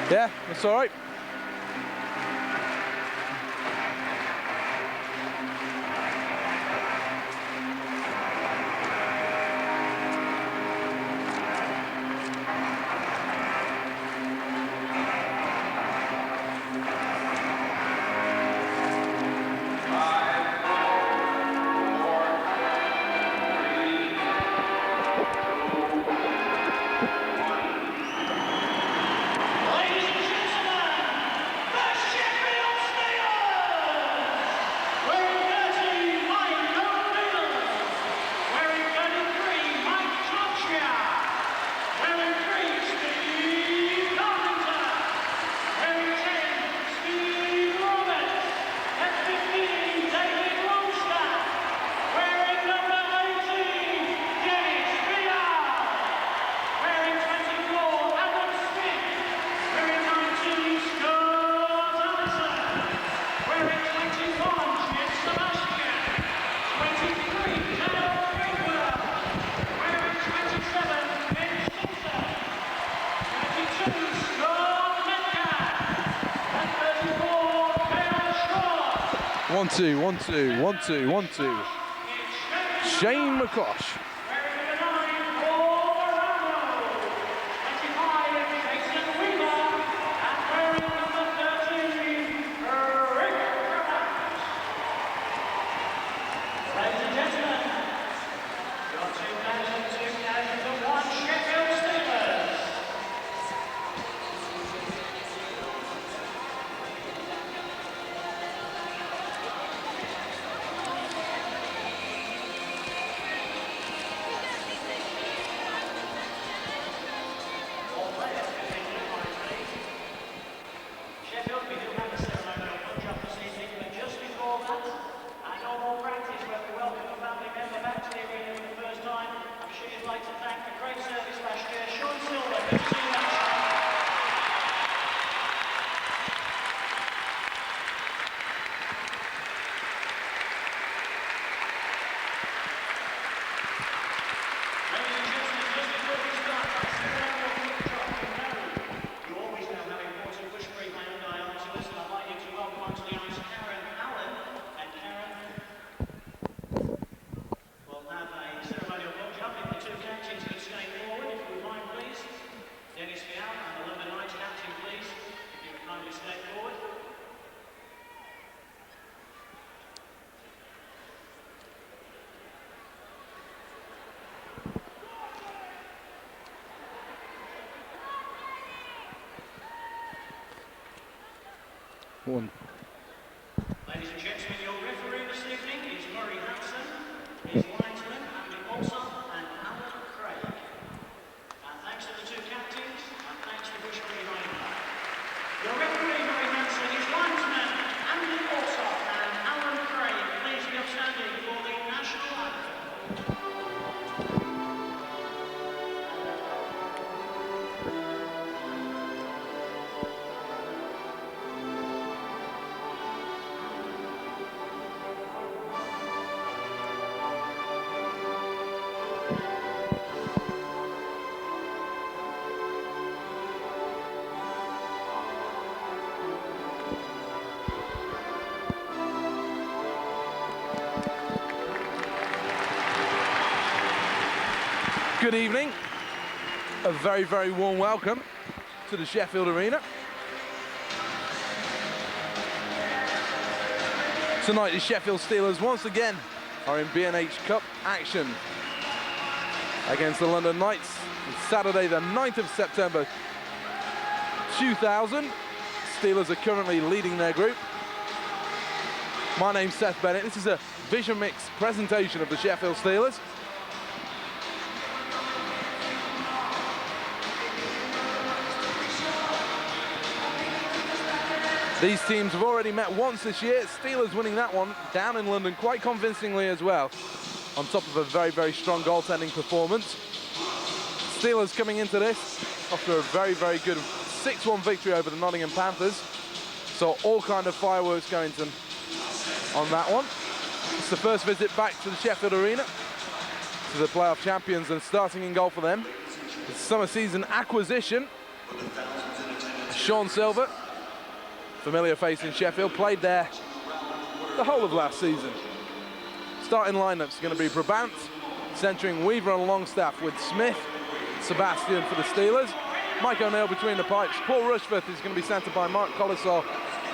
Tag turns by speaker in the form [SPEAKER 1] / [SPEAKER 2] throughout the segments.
[SPEAKER 1] Yeah, that's all right. One, two, one, two, one, two, one, two. Shane McCosh.
[SPEAKER 2] Sheffield, we do have a ceremonial punch-up this evening, but just before that, our normal practice where we welcome a family member back to the arena for the first time. I'm sure you'd like to thank the great service last year, Sean Silver. Good to see you back.
[SPEAKER 1] One.
[SPEAKER 2] Ladies and gentlemen, your referee this evening is Murray Hanson, his linesman Andy Olson and Alan Craig. And thanks to the two captains, and thanks to Bushbury United. Your referee Murray Hanson, his linesman Andy Olson and Alan Craig. Please be upstanding for the national anthem.
[SPEAKER 1] Good evening. A very, very warm welcome to the Sheffield Arena. Tonight the Sheffield Steelers once again are in B&H Cup action against the London Knights on Saturday the 9th of September 2000. Steelers are currently leading their group. My name's Seth Bennett. This is a Vision Mix presentation of the Sheffield Steelers. These teams have already met once this year. Steelers winning that one down in London quite convincingly as well, on top of a very, very strong goaltending performance. Steelers coming into this after a very, very good 6-1 victory over the Nottingham Panthers. So all kind of fireworks going on that one. It's the first visit back to the Sheffield Arena, to the playoff champions, and starting in goal for them, the summer season acquisition, Sean Silver, familiar face in Sheffield, played there the whole of last season. Starting lineup's going to be Brabant, centering Weaver and Longstaff with Smith, Sebastian for the Steelers, Mike O'Neill between the pipes. Paul Rushforth is going to be centred by Mark Collisall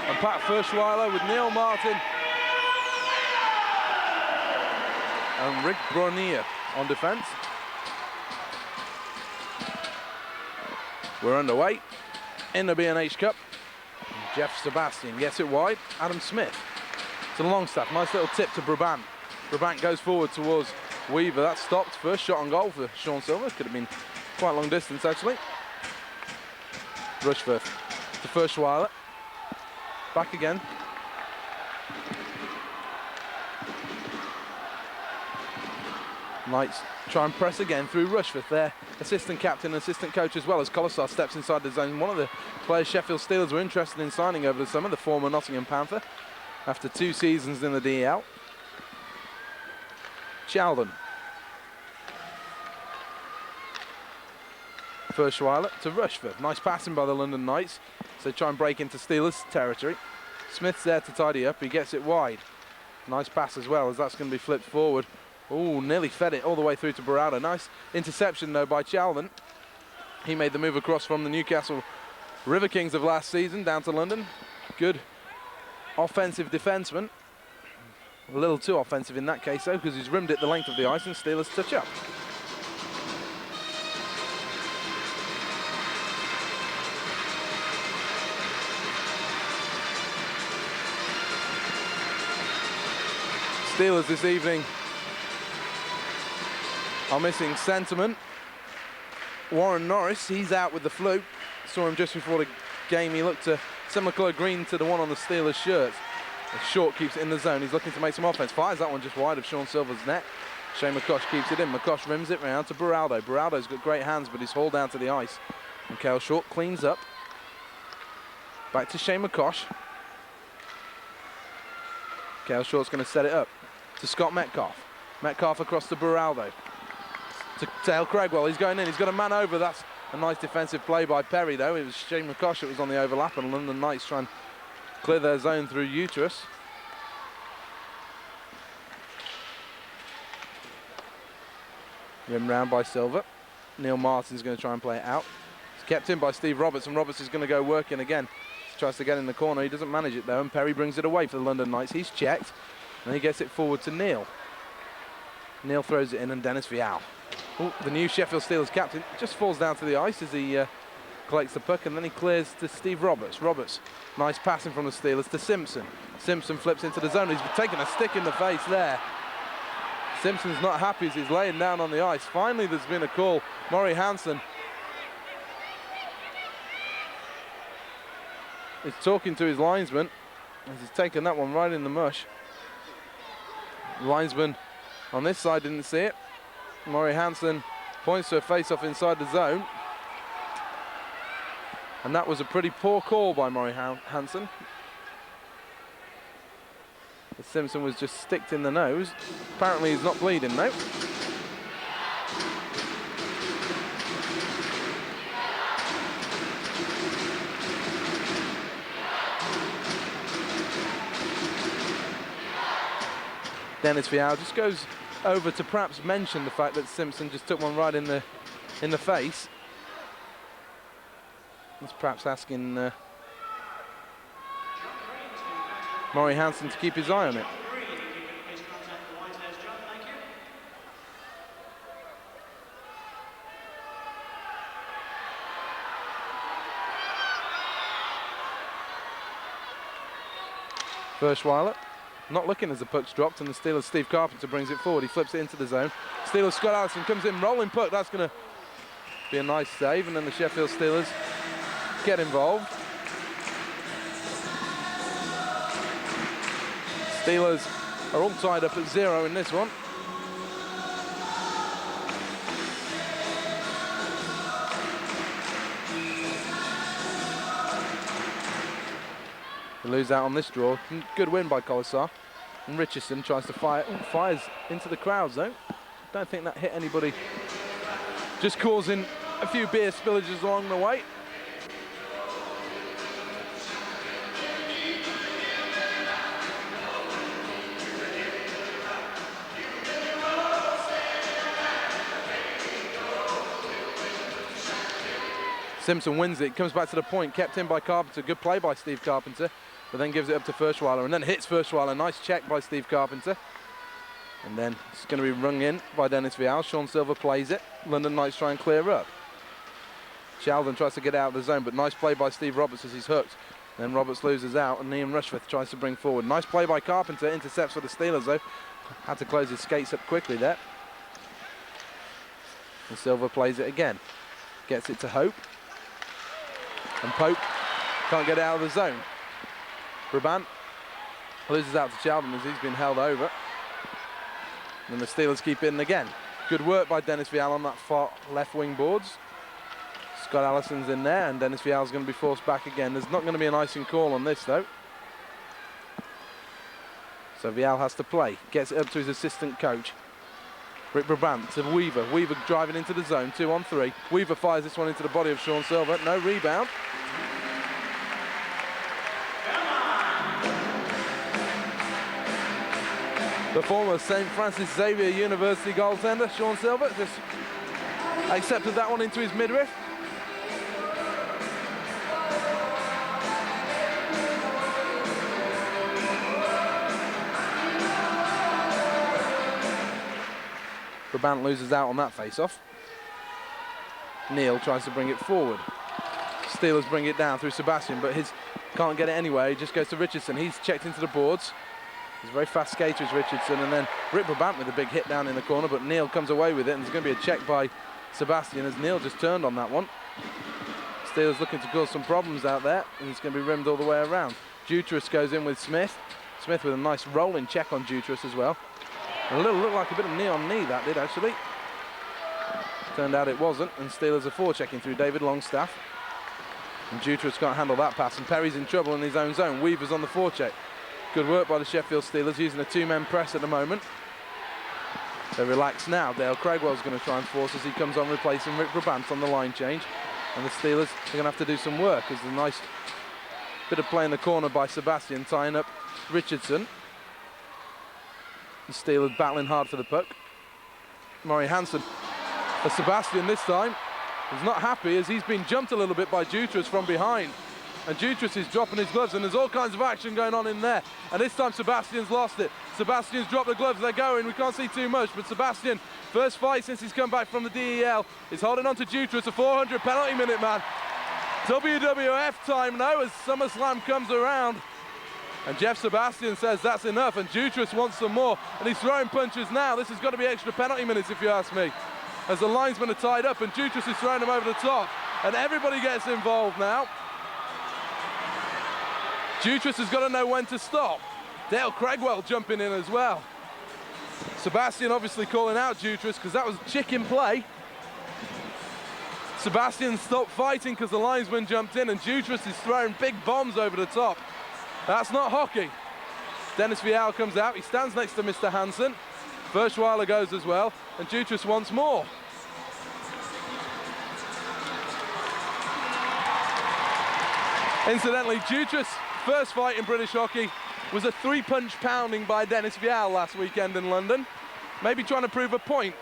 [SPEAKER 1] and Pat Furschweiler, with Neil Martin and Rick Bronier on defence. We're underway in the B&H Cup. Jeff Sebastian gets it wide. Adam Smith to Longstaff. Nice little tip to Brabant. Brabant goes forward towards Weaver. That stopped. First shot on goal for Sean Silver. Could have been quite long distance, actually. Rushforth to Furschweiler. Back again. Knights try and press again through Rushforth, their assistant captain and assistant coach, as well as Collisar steps inside the zone. One of the players Sheffield Steelers were interested in signing over the summer, the former Nottingham Panther, after 2 seasons in the DEL. Chalden. Furschweiler to Rushforth. Nice passing by the London Knights, so they try and break into Steelers territory. Smith's there to tidy up. He gets it wide. Nice pass as well, as that's going to be flipped forward. Oh, nearly fed it all the way through to Barada. Nice interception, though, by Chalden. He made the move across from the Newcastle River Kings of last season down to London. Good offensive defenseman. A little too offensive in that case, though, because he's rimmed it the length of the ice, and Steelers touch up. Steelers this evening are missing sentiment. Warren Norris, he's out with the flu. Saw him just before the game. He looked a similar colour green to the one on the Steelers shirts. Short keeps it in the zone. He's looking to make some offense. Fires that one just wide of Sean Silver's net. Shane McCosh keeps it in. McCosh rims it round to Baraldo. Baraldo's got great hands, but he's hauled down to the ice. And Cale Short cleans up. Back to Shane McCosh. Cale Short's going to set it up to Scott Metcalf. Metcalf across to Baraldo. To Dale Craigwell. He's going in. He's got a man over. That's a nice defensive play by Perry, though. It was Shane McCosh that was on the overlap, and London Knights trying to clear their zone through Uterus. Rimmed round by Silver. Neil Martin's going to try and play it out. It's kept in by Steve Roberts, and Roberts is going to go working again. He tries to get in the corner. He doesn't manage it, though, and Perry brings it away for the London Knights. He's checked, and he gets it forward to Neil. Neil throws it in, and Dennis Vial. Ooh, the new Sheffield Steelers captain just falls down to the ice as he collects the puck, and then he clears to Steve Roberts. Roberts, nice passing from the Steelers to Simpson. Simpson flips into the zone. He's taken a stick in the face there. Simpson's not happy as he's laying down on the ice. Finally, there's been a call. Murray Hansen is talking to his linesman as he's taken that one right in the mush. The linesman on this side didn't see it. Murray Hansen points to a face-off inside the zone. And that was a pretty poor call by Murray Hansen. Simpson was just sticked in the nose. Apparently he's not bleeding, though. Dennis Vial just goes over to perhaps mention the fact that Simpson just took one right in the face. He's perhaps asking Murray Hansen to keep his eye on it. Furschweiler not looking as the puck's dropped, and the Steelers' Steve Carpenter brings it forward. He flips it into the zone. Steelers' Scott Allison comes in, rolling puck. That's going to be a nice save, and then the Sheffield Steelers get involved. Steelers are all tied up at 0 in this one. They lose out on this draw. Good win by Collisar. And Richardson tries to fire. Ooh, fires into the crowds, though. Don't think that hit anybody. Just causing a few beer spillages along the way. Simpson wins it, comes back to the point, kept in by Carpenter. Good play by Steve Carpenter, but then gives it up to Furschweiler and then hits Furschweiler. Nice check by Steve Carpenter. And then it's going to be rung in by Dennis Vial. Sean Silver plays it. London Knights try and clear up. Sheldon tries to get out of the zone, but nice play by Steve Roberts as he's hooked. Then Roberts loses out and Ian Rushforth tries to bring forward. Nice play by Carpenter, intercepts for the Steelers though. Had to close his skates up quickly there. And Silver plays it again. Gets it to Hope. And Pope can't get it out of the zone. Brabant loses out to Sheldon as he's been held over. And the Steelers keep in again. Good work by Dennis Vial on that far left wing boards. Scott Allison's in there and Dennis Vial's going to be forced back again. There's not going to be an icing call on this though. So Vial has to play. Gets it up to his assistant coach. Rick Brabant to Weaver. Weaver driving into the zone, 2-on-3. Weaver fires this one into the body of Sean Silver. No rebound. The former St. Francis Xavier University goaltender, Sean Silver, just accepted that one into his midriff. Brabant loses out on that face-off. Neal tries to bring it forward. Steelers bring it down through Sebastian, but his can't get it anywhere. He just goes to Richardson. He's checked into the boards. He's a very fast skater, is Richardson, and then Rick Brabant with a big hit down in the corner, but Neal comes away with it, and there's going to be a check by Sebastian as Neal just turned on that one. Steelers looking to cause some problems out there, and it's going to be rimmed all the way around. Jutras goes in with Smith. Smith with a nice rolling check on Jutras as well. A little looked like a bit of knee on knee, that did actually. Turned out it wasn't, and Steelers are forechecking through David Longstaff. And Jutras can't handle that pass, and Perry's in trouble in his own zone. Weaver's on the forecheck. Good work by the Sheffield Steelers, using a two-man press at the moment. They're relaxed now. Dale Craigwell's going to try and force as he comes on, replacing Rick Brabant on the line change. And the Steelers are going to have to do some work as a nice bit of play in the corner by Sebastian, tying up Richardson. The Steelers battling hard for the puck. Murray Hansen, Sebastian this time, is not happy as he's been jumped a little bit by Jutras from behind. And Jutras is dropping his gloves, and there's all kinds of action going on in there. And this time Sebastian's lost it. Sebastian's dropped the gloves, they're going, we can't see too much, but Sebastian, first fight since he's come back from the DEL, is holding on to Jutras, a 400 penalty minute man. WWF time now as SummerSlam comes around. And Jeff Sebastian says that's enough, and Jutras wants some more, and he's throwing punches now. This has got to be extra penalty minutes if you ask me. As the linesmen are tied up and Jutras is throwing them over the top, and everybody gets involved now. Jutras has got to know when to stop. Dale Craigwell jumping in as well. Sebastian obviously calling out Jutras because that was chicken play. Sebastian stopped fighting because the linesman jumped in, and Jutras is throwing big bombs over the top. That's not hockey. Dennis Vial comes out, he stands next to Mr. Hansen. Furschweiler goes as well, and Jutras wants more. Incidentally, Jutras' first fight in British hockey was a three-punch pounding by Dennis Vial last weekend in London. Maybe trying to prove a point.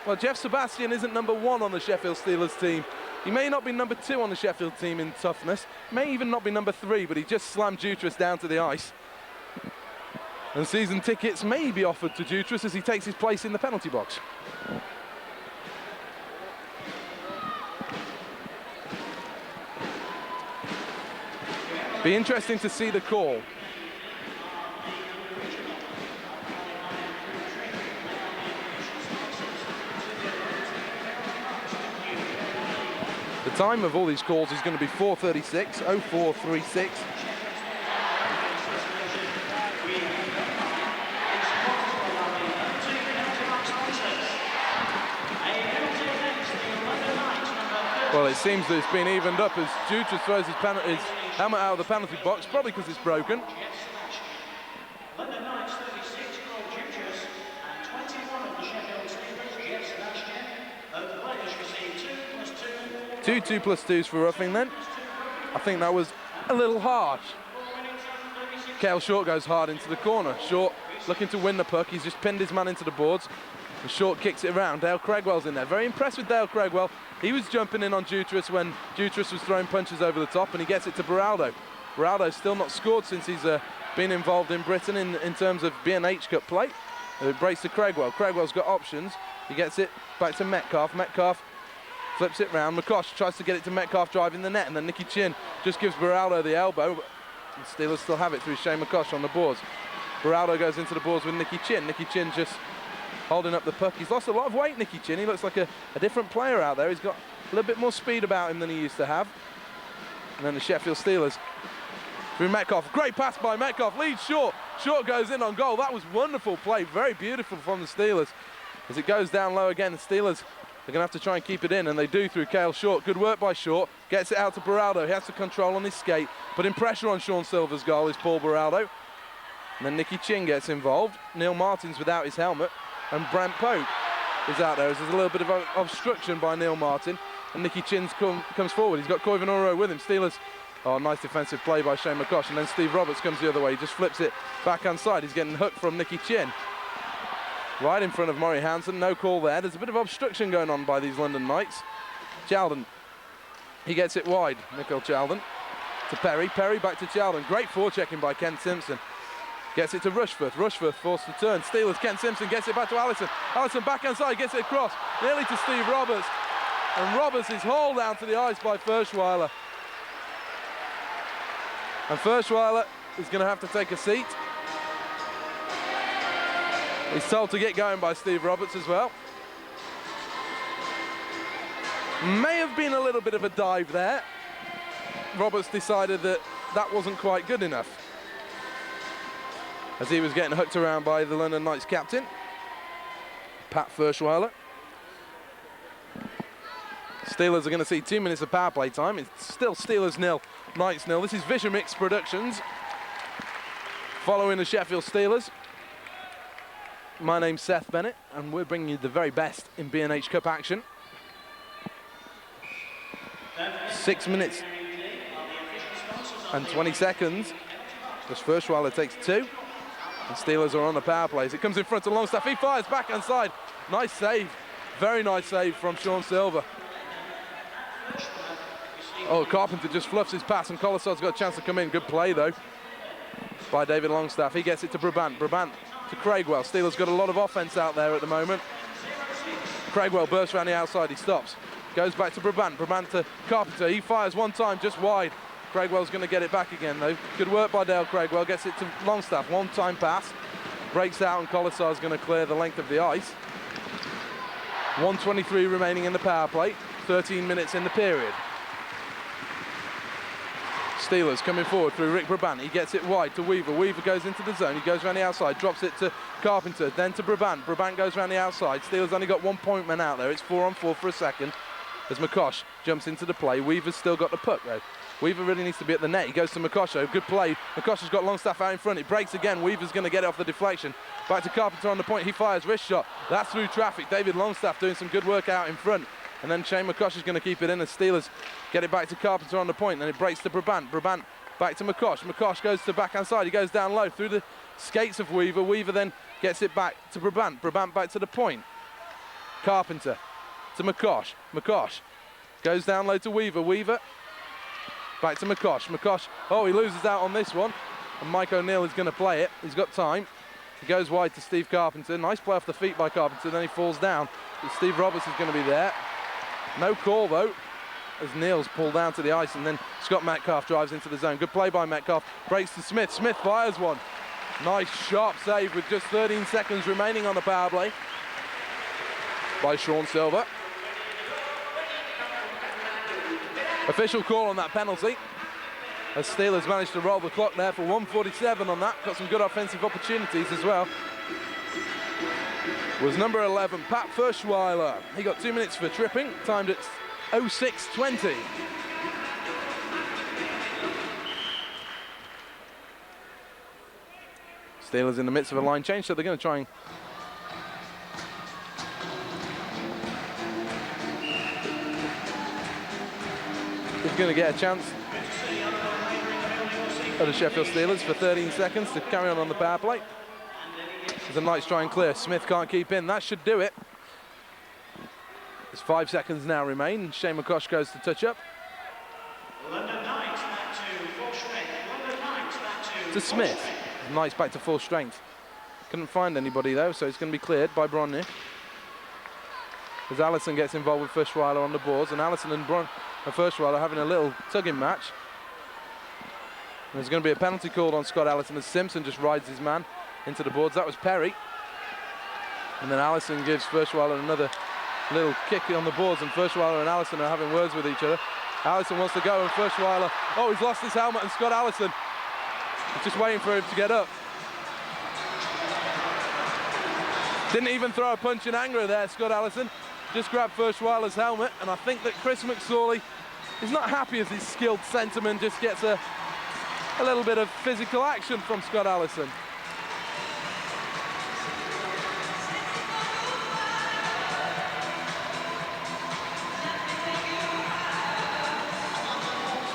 [SPEAKER 1] Well, Jeff Sebastian isn't number 1 on the Sheffield Steelers team. He may not be number 2 on the Sheffield team in toughness, may even not be number 3, but he just slammed Jutras down to the ice. And season tickets may be offered to Jutras as he takes his place in the penalty box. Be interesting to see the call. The time of all these calls is going to be 4:36, 04:36. Well, it seems that it's been evened up as Jutras throws his helmet out of the penalty box, probably because it's broken.
[SPEAKER 2] London Knights 36 called Jutras and 21 of the Sheffield Steelers, Jeff Sebastian. Both players received 2+2.
[SPEAKER 1] 2 2+2s for roughing then. I think that was a little harsh. Cale Short goes hard into the corner. Short looking to win the puck. He's just pinned his man into the boards. And Short kicks it around. Dale Craigwell's in there. Very impressed with Dale Craigwell. He was jumping in on Jutras when Jutras was throwing punches over the top, and he gets it to Beraldo. Beraldo's still not scored since he's been involved in Britain in terms of B&H Cup play. It breaks to Craigwell. Craigwell's got options. He gets it back to Metcalf. Metcalf flips it round. McCosh tries to get it to Metcalf driving the net, and then Nicky Chin just gives Beraldo the elbow. And Steelers still have it through Shane McCosh on the boards. Beraldo goes into the boards with Nicky Chin. Nicky Chin just holding up the puck. He's lost a lot of weight, Nicky Chin. He looks like a different player out there. He's got a little bit more speed about him than he used to have. And then the Sheffield Steelers through Metcalf. Great pass by Metcalf. Leads Short. Short goes in on goal. That was wonderful play. Very beautiful from the Steelers. As it goes down low again, the Steelers are going to have to try and keep it in, and they do through Cale Short. Good work by Short. Gets it out to Beraldo. He has to control on his skate. Putting pressure on Sean Silver's goal is Paul Beraldo. And then Nicky Chin gets involved. Neil Martin's without his helmet. And Brent Pope is out there. There's a little bit of obstruction by Neil Martin. And Nicky Chin comes forward. He's got Coivan Oro with him. Steelers, oh, nice defensive play by Shane McCosh. And then Steve Roberts comes the other way. He just flips it back inside. He's getting hooked from Nicky Chin. Right in front of Murray Hansen. No call there. There's a bit of obstruction going on by these London Knights. Chalden, he gets it wide. Nicole Chalden to Perry. Perry back to Chalden. Great forechecking by Ken Simpson. Gets it to Rushforth. Rushforth forced to turn. Steelers, Ken Simpson gets it back to Allison. Allison back inside, gets it across. Nearly to Steve Roberts. And Roberts is hauled down to the ice by Ferschweiler. And Ferschweiler is going to have to take a seat. He's told to get going by Steve Roberts as well. May have been a little bit of a dive there. Roberts decided that wasn't quite good enough, as he was getting hooked around by the London Knights captain, Pat Ferschweiler. Steelers are going to see 2 minutes of power play time. It's still Steelers 0, Knights 0. This is Vision Mix Productions, following the Sheffield Steelers. My name's Seth Bennett, and we're bringing you the very best in B&H Cup action. 6 minutes and 20 seconds, as Ferschweiler takes 2. And Steelers are on the power plays. It comes in front of Longstaff. He fires back inside. Nice save. Very nice save from Sean Silver. Oh, Carpenter just fluffs his pass, and Colossard's got a chance to come in. Good play, though, by David Longstaff. He gets it to Brabant. Brabant to Craigwell. Steelers got a lot of offense out there at the moment. Craigwell bursts around the outside. He stops. Goes back to Brabant. Brabant to Carpenter. He fires one time just wide. Craigwell's going to get it back again, though. Good work by Dale Craigwell. Gets it to Longstaff. One-time pass. Breaks out, and Colossar's going to clear the length of the ice. 1:23 remaining in the power play. 13 minutes in the period. Steelers coming forward through Rick Brabant. He gets it wide to Weaver. Weaver goes into the zone. He goes around the outside, drops it to Carpenter, then to Brabant. Brabant goes around the outside. Steelers only got 1 point man out there. It's 4-on-4 for a second as McCosh jumps into the play. Weaver's still got the puck, though. Weaver really needs to be at the net. He goes to McCosh, though. Good play. McCosh has got Longstaff out in front. It breaks again. Weaver's going to get it off the deflection. Back to Carpenter on the point. He fires wrist shot. That's through traffic. David Longstaff doing some good work out in front. And then Shane McCosh is going to keep it in as Steelers get it back to Carpenter on the point. And it breaks to Brabant. Brabant back to McCosh. McCosh goes to back inside. He goes down low through the skates of Weaver. Weaver then gets it back to Brabant. Brabant back to the point. Carpenter to McCosh. McCosh goes down low to Weaver. Weaver back to McCosh. McCosh, oh, he loses out on this one. And Mike O'Neill is going to play it. He's got time. He goes wide to Steve Carpenter. Nice play off the feet by Carpenter. Then he falls down. But Steve Roberts is going to be there. No call, though, as Neil's pulled down to the ice, and then Scott Metcalf drives into the zone. Good play by Metcalf. Breaks to Smith. Smith fires one. Nice sharp save with just 13 seconds remaining on the power play by Sean Silver. Official call on that penalty, as Steelers managed to roll the clock there for 1:47 on that. Got some good offensive opportunities as well. Was number 11, Pat Ferschweiler. He got 2 minutes for tripping, timed at 06:20. Steelers in the midst of a line change, so they're going to try and he's going to get a chance at the Sheffield Steelers for 13 seconds to carry on the power play. as the Knights try and clear. Smith can't keep in. That should do it. There's 5 seconds now remain. Shane McCosh goes to touch up.
[SPEAKER 2] London Knights back to full strength. London Knights back
[SPEAKER 1] To Smith. Knights back to full strength. Couldn't find anybody though, so it's going to be cleared by Bronny. As Allison gets involved with Furschweiler on the boards, and Allison and Furschweiler having a little tugging match. And there's going to be a penalty called on Scott Allison as Simpson just rides his man into the boards. That was Perry. And then Allison gives Furschweiler another little kick on the boards, and Furschweiler and Allison are having words with each other. Allison wants to go, and Furschweiler, oh, he's lost his helmet, and Scott Allison is just waiting for him to get up. Didn't even throw a punch in anger there, Scott Allison. Just grabbed Furschweiler's helmet, and I think that Chris McSorley is not happy as his skilled centreman just gets a little bit of physical action from Scott Allison.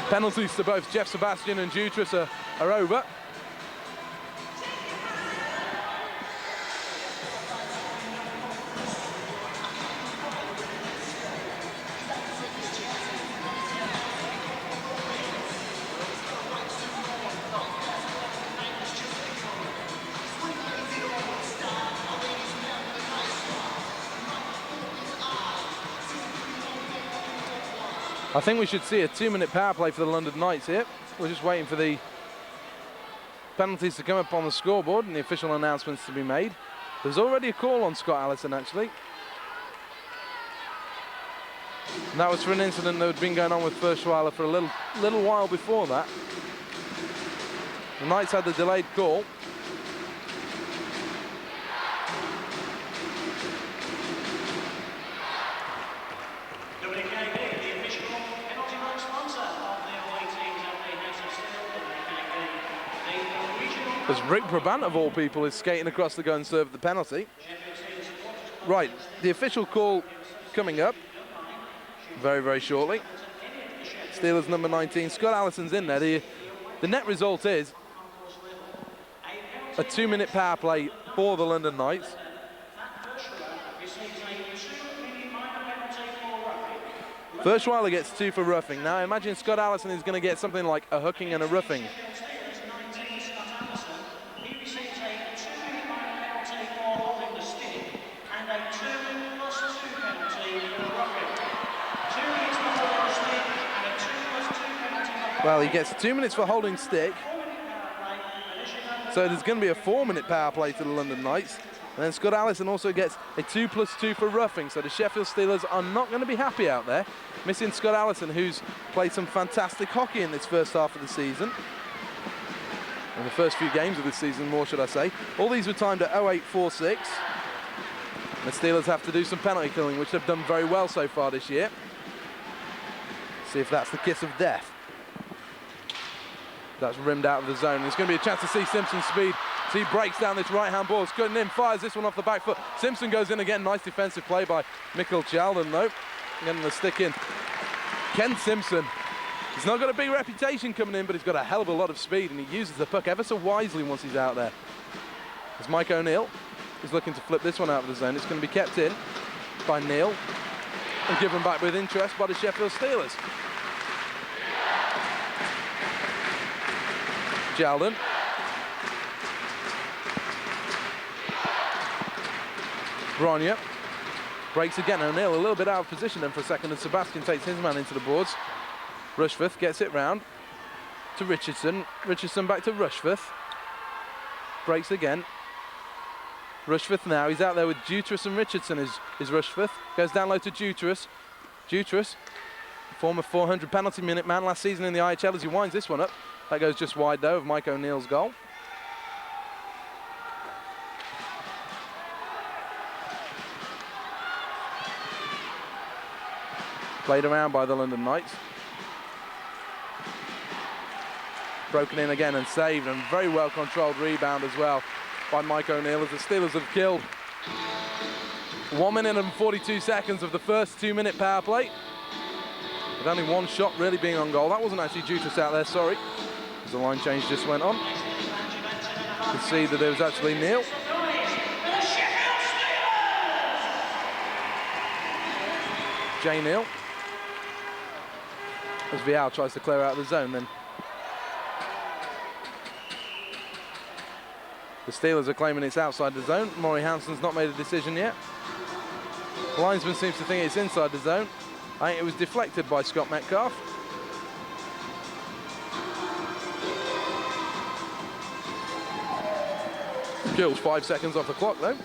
[SPEAKER 1] Penalties to both Jeff Sebastian and Jutras are over. I think we should see a 2-minute power play for the London Knights here. We're just waiting for the penalties to come up on the scoreboard and the official announcements to be made. There's already a call on Scott Allison, actually. And that was for an incident that had been going on with Furschweiler for a little while before that. The Knights had the delayed call. As Rick Brabant, of all people, is skating across to go and serve the penalty. Right, the official call coming up very, very shortly. Steelers number 19, Scott Allison's in there. The net result is a 2-minute power play for the London Knights. Furschweiler gets 2 for roughing. Now imagine Scott Allison is going to get something like a hooking and a roughing. Well, he gets 2 minutes for holding stick. So there's going to be a 4-minute power play to the London Knights. And then Scott Allison also gets a 2+2 for roughing. So the Sheffield Steelers are not going to be happy out there. Missing Scott Allison, who's played some fantastic hockey in this first half of the season. In the first few games of this season, more should I say. All these were timed at 08.46. The Steelers have to do some penalty killing, which they've done very well so far this year. See if that's the kiss of death. That's rimmed out of the zone. There's going to be a chance to see Simpson's speed. So he breaks down this right-hand ball. It's cutting in, fires this one off the back foot. Simpson goes in again. Nice defensive play by Mikkel Chalden, though. Getting the stick in. Ken Simpson. He's not got a big reputation coming in, but he's got a hell of a lot of speed, and he uses the puck ever so wisely once he's out there. As Mike O'Neill is looking to flip this one out of the zone. It's going to be kept in by Neal and given back with interest by the Sheffield Steelers. Jalden. Bronya breaks again. O'Neill a little bit out of position then for a second, and Sebastian takes his man into the boards. Rushforth gets it round to Richardson. Richardson back to Rushforth. Breaks again. Rushforth now, he's out there with Jutras and Richardson is Rushforth. Goes down low to Jutras. Jutras, former 400 penalty minute man last season in the IHL, as he winds this one up. That goes just wide though of Mike O'Neill's goal. Played around by the London Knights. Broken in again and saved, and very well controlled rebound as well by Mike O'Neill, as the Steelers have killed 1 minute and 42 seconds of the first 2-minute power play, with only one shot really being on goal. That wasn't actually Jutras out there, sorry, as the line change just went on. You can see that it was actually Neal. Jay Neal. As Vial tries to clear out of the zone then. The Steelers are claiming it's outside the zone. Maury Hansen's not made a decision yet. The linesman seems to think it's inside the zone. I think it was deflected by Scott Metcalf. Kills 5 seconds off the clock though.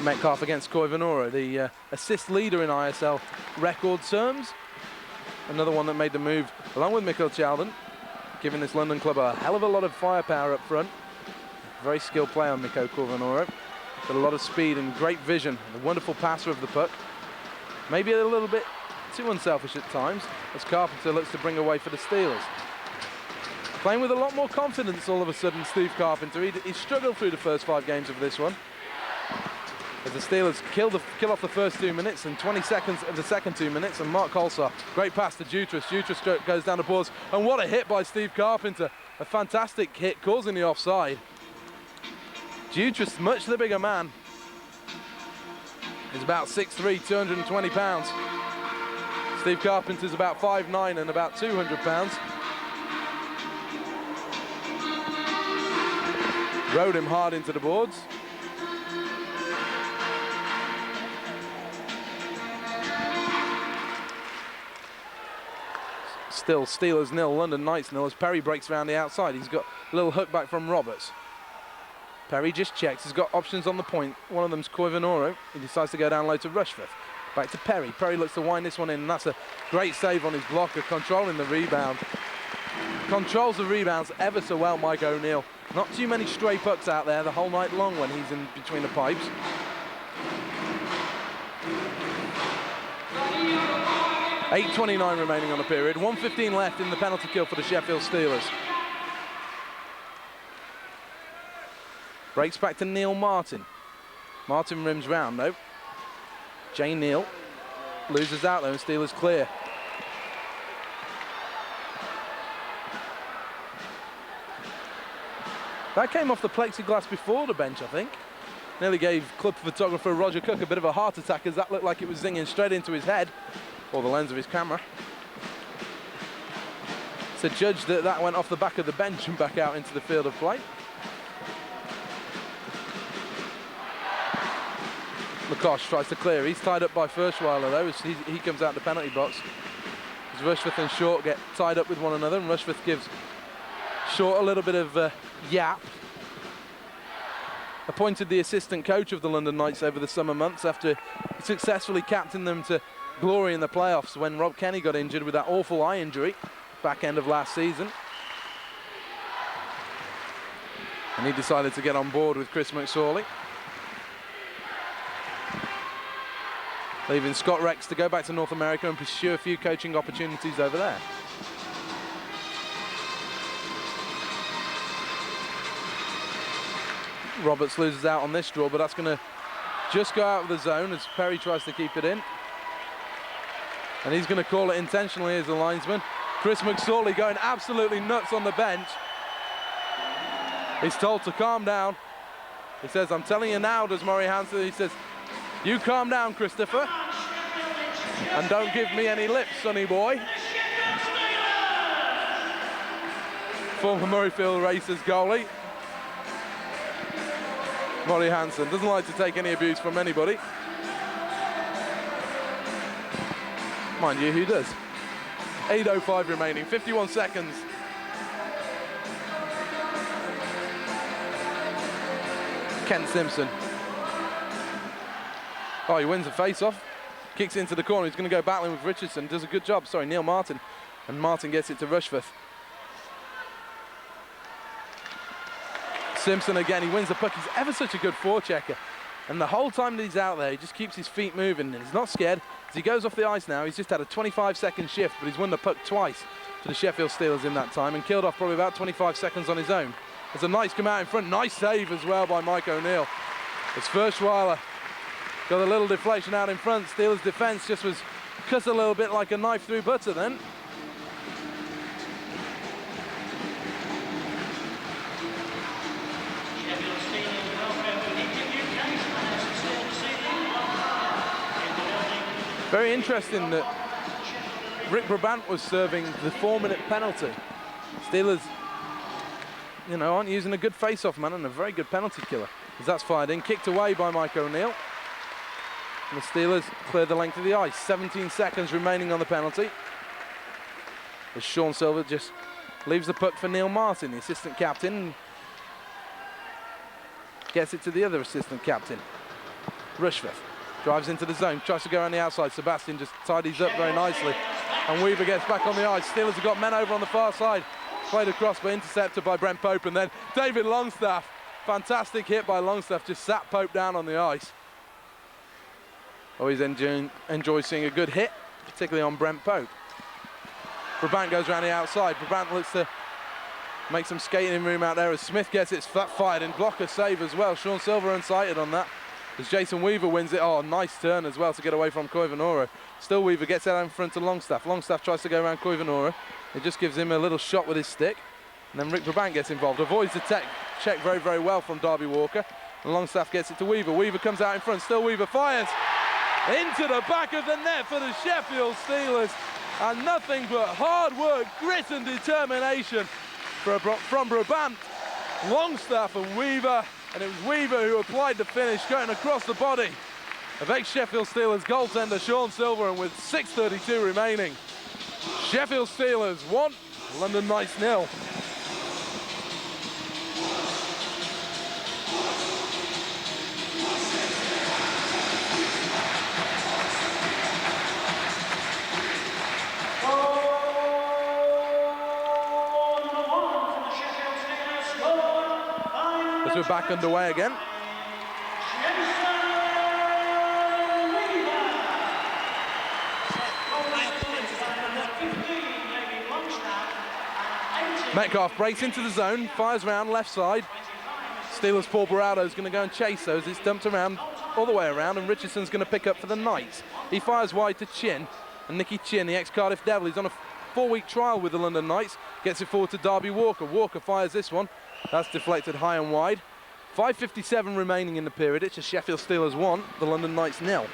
[SPEAKER 1] Metcalf against Koivunoura, the assist leader in ISL record terms. Another one that made the move along with Mikkel Chalden, giving this London club a hell of a lot of firepower up front. Very skilled player on Mikko Koivunoura. Got a lot of speed and great vision. A wonderful passer of the puck. Maybe a little bit too unselfish at times as Carpenter looks to bring away for the Steelers. Playing with a lot more confidence all of a sudden, Steve Carpenter. He struggled through the first 5 games of this one. As the Steelers kill off the first 2 minutes and 20 seconds of the second 2 minutes, and Mark Holsar, great pass to Jutras. Jutras goes down the boards, and what a hit by Steve Carpenter. A fantastic hit, causing the offside. Jutras, much the bigger man. He's about 6'3", 220 pounds. Steve Carpenter's about 5'9" and about 200 pounds. Rode him hard into the boards. Still Steelers 0, London Knights 0 as Perry breaks around the outside. He's got a little hook back from Roberts. Perry just checks, he's got options on the point. One of them's Koivunoura. He decides to go down low to Rushforth. Back to Perry. Perry looks to wind this one in, and that's a great save on his blocker, controlling the rebound. Controls the rebounds ever so well, Mike O'Neill. Not too many stray pucks out there the whole night long when he's in between the pipes. .8:29 remaining on the period. 1:15 left in the penalty kill for the Sheffield Steelers. Breaks back to Neil Martin. Martin rims round though. Jay Neal loses out though and Steelers clear. That came off the plexiglass before the bench, I think. Nearly gave club photographer Roger Cook a bit of a heart attack as that looked like it was zinging straight into his head, or the lens of his camera. So judged that that went off the back of the bench and back out into the field of play. McCosh tries to clear. He's tied up by Furschweiler though as he comes out the penalty box. As Rushforth and Short get tied up with one another, and Rushforth gives Short a little bit of yap. Appointed the assistant coach of the London Knights over the summer months after successfully captained them to glory in the playoffs when Rob Kenny got injured with that awful eye injury back end of last season. And he decided to get on board with Chris McSorley, leaving Scott Rex to go back to North America and pursue a few coaching opportunities over there. Roberts loses out on this draw, but that's going to just go out of the zone as Perry tries to keep it in. And he's going to call it intentionally as the linesman. Chris McSorley going absolutely nuts on the bench. He's told to calm down. He says, I'm telling you now, does Maury Hansen. He says, you calm down, Christopher, and don't give me any lips, sonny boy. Former Murrayfield Racers goalie. Maury Hansen doesn't like to take any abuse from anybody. Mind you, who does? 8:05 remaining, 51 seconds. Kent Simpson. Oh, he wins the face-off. Kicks into the corner. He's going to go battling with Richardson. Does a good job. Sorry, Neil Martin. And Martin gets it to Rushforth. Simpson again, he wins the puck. He's ever such a good forechecker. And the whole time that he's out there, he just keeps his feet moving and he's not scared. As he goes off the ice now, he's just had a 25-second shift, but he's won the puck twice for the Sheffield Steelers in that time and killed off probably about 25 seconds on his own. There's a nice come out in front. Nice save as well by Mike O'Neill. As Furschweiler got a little deflection out in front. Steelers defense just was cut a little bit like a knife through butter then. Very interesting that Rick Brabant was serving the 4-minute penalty. Steelers, you know, aren't using a good face-off man and a very good penalty killer. As that's fired in, kicked away by Mike O'Neill. And the Steelers clear the length of the ice. 17 seconds remaining on the penalty. As Sean Silver just leaves the puck for Neil Martin, the assistant captain. Gets it to the other assistant captain. Rushforth drives into the zone, tries to go around the outside. Sebastian just tidies up very nicely. And Weaver gets back on the ice. Steelers have got men over on the far side. Played across but intercepted by Brent Pope. And then David Longstaff. Fantastic hit by Longstaff. Just sat Pope down on the ice. Always enjoy seeing a good hit, particularly on Brent Pope. Brabant goes around the outside. Brabant looks to make some skating room out there as Smith gets it flat fired in, blocker save as well. Sean Silver unsighted on that as Jason Weaver wins it. Oh, nice turn as well to get away from Koivunauro. Still Weaver gets out in front to Longstaff. Longstaff tries to go around Koivunauro. It just gives him a little shot with his stick. And then Rick Brabant gets involved. Avoids the check very, very well from Darby Walker. And Longstaff gets it to Weaver. Weaver comes out in front. Still Weaver fires into the back of the net for the Sheffield Steelers. And nothing but hard work, grit and determination from Brabant, Longstaff and Weaver. And it was Weaver who applied the finish, going across the body of ex-Sheffield Steelers goaltender Sean Silver. And with 6:32 remaining, Sheffield Steelers 1, London Knights 0. We're back underway again. Metcalf breaks into the zone, fires around left side. Steelers' Paul Barado is going to go and chase those. It's dumped around all the way around, and Richardson's going to pick up for the Knights. He fires wide to Chin, and Nicky Chin, the ex-Cardiff Devil, he's on a 4-week trial with the London Knights. Gets it forward to Darby Walker. Walker fires this one. That's deflected high and wide. 5:57 remaining in the period. It's a Sheffield Steelers 1, the London Knights 0.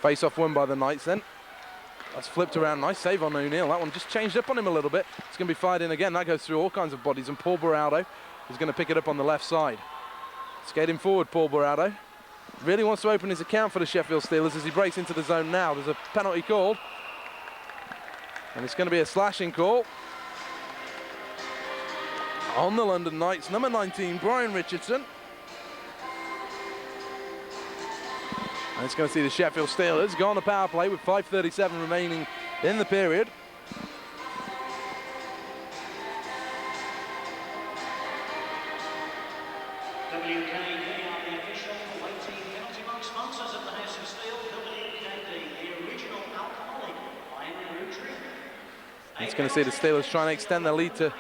[SPEAKER 1] Face-off won by the Knights then. That's flipped around, nice save on O'Neill. That one just changed up on him a little bit. It's going to be fired in again. That goes through all kinds of bodies, and Paul Barado is going to pick it up on the left side. Skating forward, Paul Barado. Really wants to open his account for the Sheffield Steelers as he breaks into the zone now. There's a penalty called, and it's going to be a slashing call on the London Knights. Number 19, Brian Richardson. And it's going to see the Sheffield Steelers go on the power play with 5:37 remaining in the period.
[SPEAKER 2] WKD are the official waiting penalty box sponsors of the House of Steel. WKD, the original alcoholic wine and root drink.
[SPEAKER 1] It's going to see the Steelers trying to extend their lead to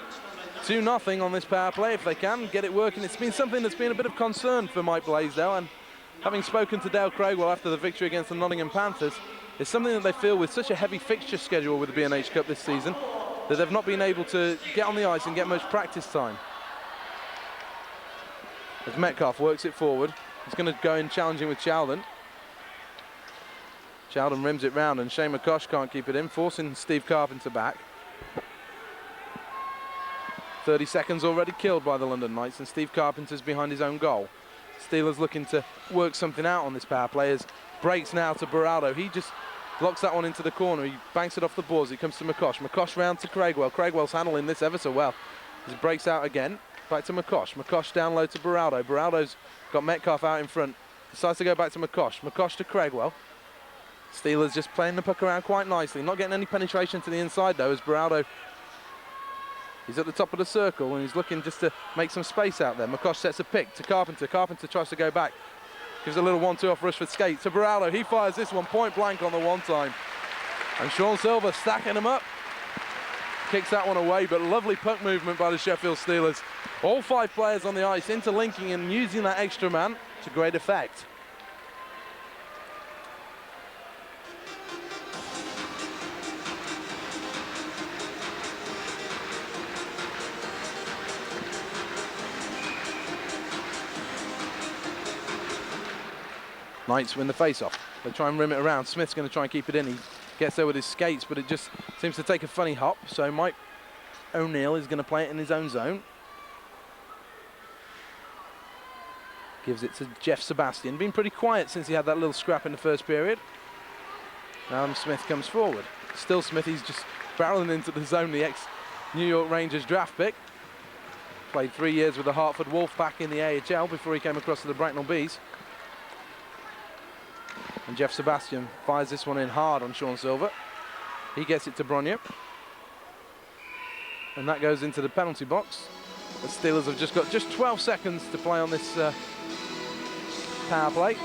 [SPEAKER 1] 2-0 on this power play if they can get it working. It's been something that's been a bit of concern for Mike Blaisdell, and having spoken to Dale Craigwell after the victory against the Nottingham Panthers, it's something that they feel with such a heavy fixture schedule with the B&H Cup this season that they've not been able to get on the ice and get much practice time. As Metcalf works it forward, he's going to go in challenging with Chowden. Chowden rims it round and Shane McCosh can't keep it in, forcing Steve Carpenter back. 30 seconds already killed by the London Knights, and Steve Carpenter's behind his own goal. Steelers looking to work something out on this power play as breaks now to Barado. He just locks that one into the corner. He banks it off the boards. It comes to McCosh. McCosh round to Craigwell. Craigwell's handling this ever so well. As it breaks out again. Back to McCosh. McCosh down low to Barado. Barado's got Metcalf out in front. Decides to go back to McCosh. McCosh to Craigwell. Steelers just playing the puck around quite nicely. Not getting any penetration to the inside though as Barado, he's at the top of the circle and he's looking just to make some space out there. McCosh sets a pick to Carpenter. Carpenter tries to go back. Gives a little 1-2 off Rushford skate to Barado. He fires this one point blank on the one time. And Sean Silver stacking them up. kicks that one away, but lovely puck movement by the Sheffield Steelers. All 5 players on the ice interlinking and using that extra man to great effect. Knights win the face-off. They try and rim it around. Smith's going to try and keep it in. He gets there with his skates, but it just seems to take a funny hop. So Mike O'Neill is going to play it in his own zone. Gives it to Jeff Sebastian. Been pretty quiet since he had that little scrap in the first period. Now Smith comes forward. Still Smith, he's just barreling into the zone, the ex-New York Rangers draft pick. Played 3 years with the Hartford Wolfpack in the AHL before he came across to the Bracknell Bees. And Jeff Sebastian fires this one in hard on Sean Silver. He gets it to Bronya. And that goes into the penalty box. The Steelers have just got 12 seconds to play on this power play.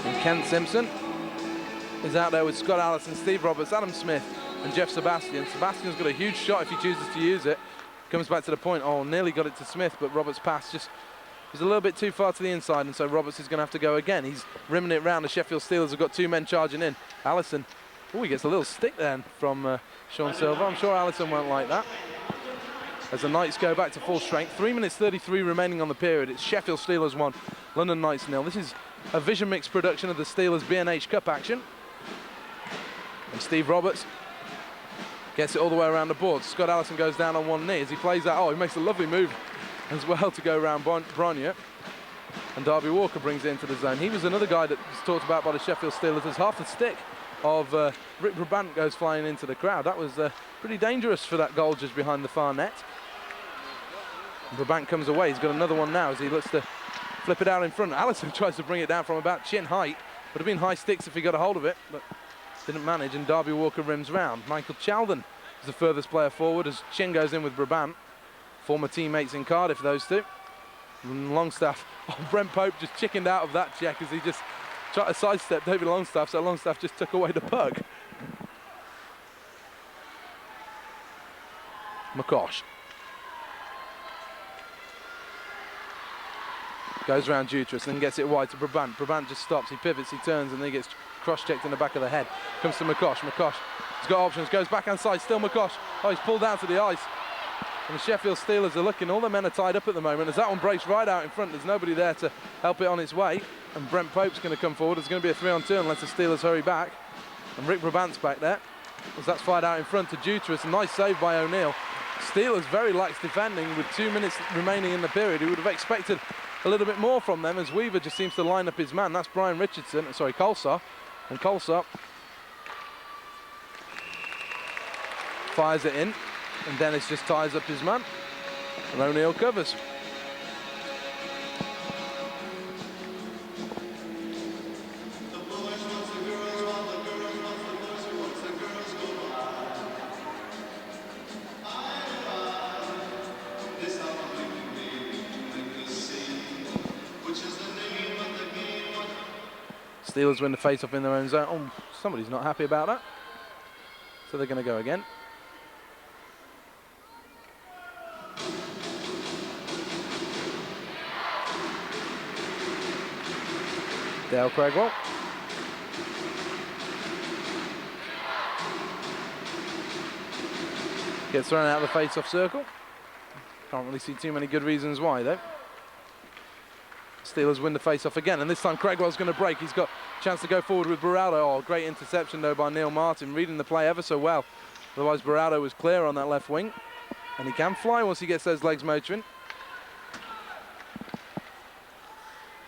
[SPEAKER 1] And Kent Simpson is out there with Scott Allison, Steve Roberts, Adam Smith and Jeff Sebastian. Sebastian's got a huge shot if he chooses to use it. Comes back to the point. Oh, nearly got it to Smith, but Roberts' pass just was a little bit too far to the inside, and so Roberts is going to have to go again. He's rimming it round. The Sheffield Steelers have got 2 men charging in. Allison, oh, he gets a little stick then from Sean Silver. I'm sure Allison won't like that. As the Knights go back to full strength. 3 minutes 33 remaining on the period. It's Sheffield Steelers 1, London Knights 0. This is a Vision Mix production of the Steelers B&H Cup action. And Steve Roberts gets it all the way around the board. Scott Allison goes down on one knee as he plays that. Oh, he makes a lovely move as well to go around Bronya. And Darby Walker brings it into the zone. He was another guy that was talked about by the Sheffield Steelers as half the stick of Rick Brabant goes flying into the crowd. That was pretty dangerous for that goal just behind the far net. And Brabant comes away. He's got another one now as he looks to flip it out in front. Allison tries to bring it down from about chin height. Would have been high sticks if he got a hold of it, but didn't manage, and Darby Walker rims round. Michael Chalden is the furthest player forward as Chin goes in with Brabant. Former teammates in Cardiff, those two. And Longstaff, oh, Brent Pope just chickened out of that check as he just tried to sidestep David Longstaff, so Longstaff just took away the puck. McCosh. Goes round Jutras and then gets it wide to Brabant. Brabant just stops, he pivots, he turns, and then he gets cross-checked in the back of the head. Comes to McCosh. McCosh has got options, goes backhand side, still McCosh. Oh, he's pulled down to the ice. And the Sheffield Steelers are looking, all their men are tied up at the moment as that one breaks right out in front. There's nobody there to help it on its way. And Brent Pope's going to come forward. It's going to be a 3-on-2 unless the Steelers hurry back. And Rick Brabant's back there as that's fired out in front to Jutras. A nice save by O'Neill. Steelers very lax defending with 2 minutes remaining in the period. He would have expected a little bit more from them as Weaver just seems to line up his man. That's Brian Richardson, sorry, Colsaw. And Colsaw fires it in, and Dennis just ties up his man, and O'Neill covers. Steelers win the face-off in their own zone. Oh, somebody's not happy about that. So they're going to go again. Dale Craigwell. Gets thrown out of the face-off circle. Can't really see too many good reasons why, though. Steelers win the face-off again, and this time Craigwell's going to break. He's got a chance to go forward with Baraldo. Oh, great interception, though, by Neil Martin, reading the play ever so well. Otherwise, Baraldo was clear on that left wing, and he can fly once he gets those legs motoring.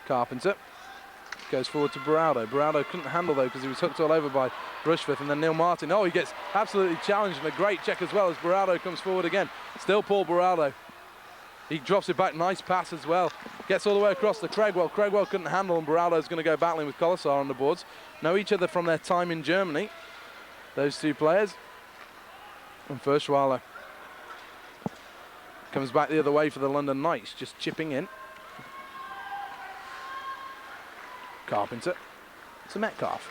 [SPEAKER 1] Carpenter goes forward to Baraldo. Baraldo couldn't handle, though, because he was hooked all over by Rushforth, and then Neil Martin. Oh, he gets absolutely challenged, and a great check as well as Baraldo comes forward again. Still Paul Baraldo. He drops it back, nice pass as well. Gets all the way across to Craigwell. Craigwell couldn't handle, and Baraldo's going to go battling with Colasar on the boards. Know each other from their time in Germany, those two players. And first Schwaller Comes back the other way for the London Knights, just chipping in. Carpenter to Metcalf.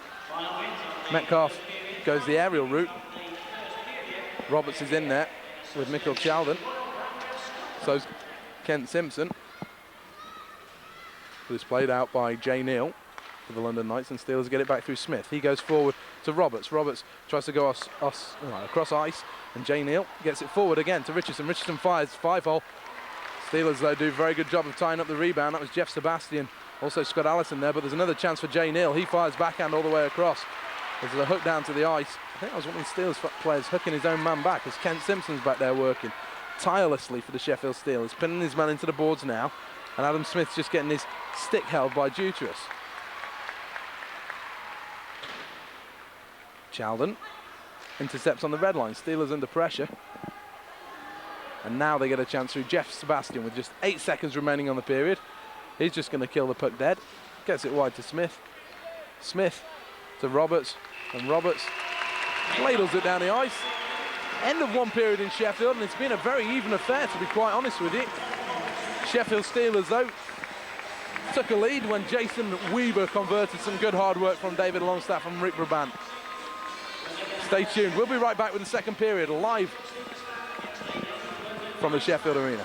[SPEAKER 1] Metcalf goes the aerial route. Roberts is in there with Mikkel Chalden. So's Kent Simpson. But it's played out by Jay Neal for the London Knights, and Steelers get it back through Smith. He goes forward to Roberts. Roberts tries to go across ice, and Jay Neal gets it forward again to Richardson. Richardson fires 5-hole. Steelers, though, do a very good job of tying up the rebound. That was Jeff Sebastian, also Scott Allison there, but there's another chance for Jay Neal. He fires backhand all the way across. There's a hook down to the ice. I think that was one of the Steelers players hooking his own man back, as Kent Simpson's back there working tirelessly for the Sheffield Steelers, pinning his man into the boards now, and Adam Smith's just getting his stick held by Duterus. Chalden intercepts on the red line. Steelers under pressure. And now they get a chance through Jeff Sebastian with just 8 seconds remaining on the period. He's just going to kill the puck dead. Gets it wide to Smith. Smith to Roberts. And Roberts ladles it down the ice. End of one period in Sheffield, and it's been a very even affair, to be quite honest with you. Sheffield Steelers, though, took a lead when Jason Weber converted some good hard work from David Longstaff and Rick Brabant. Stay tuned. We'll be right back with the second period, live from the Sheffield Arena.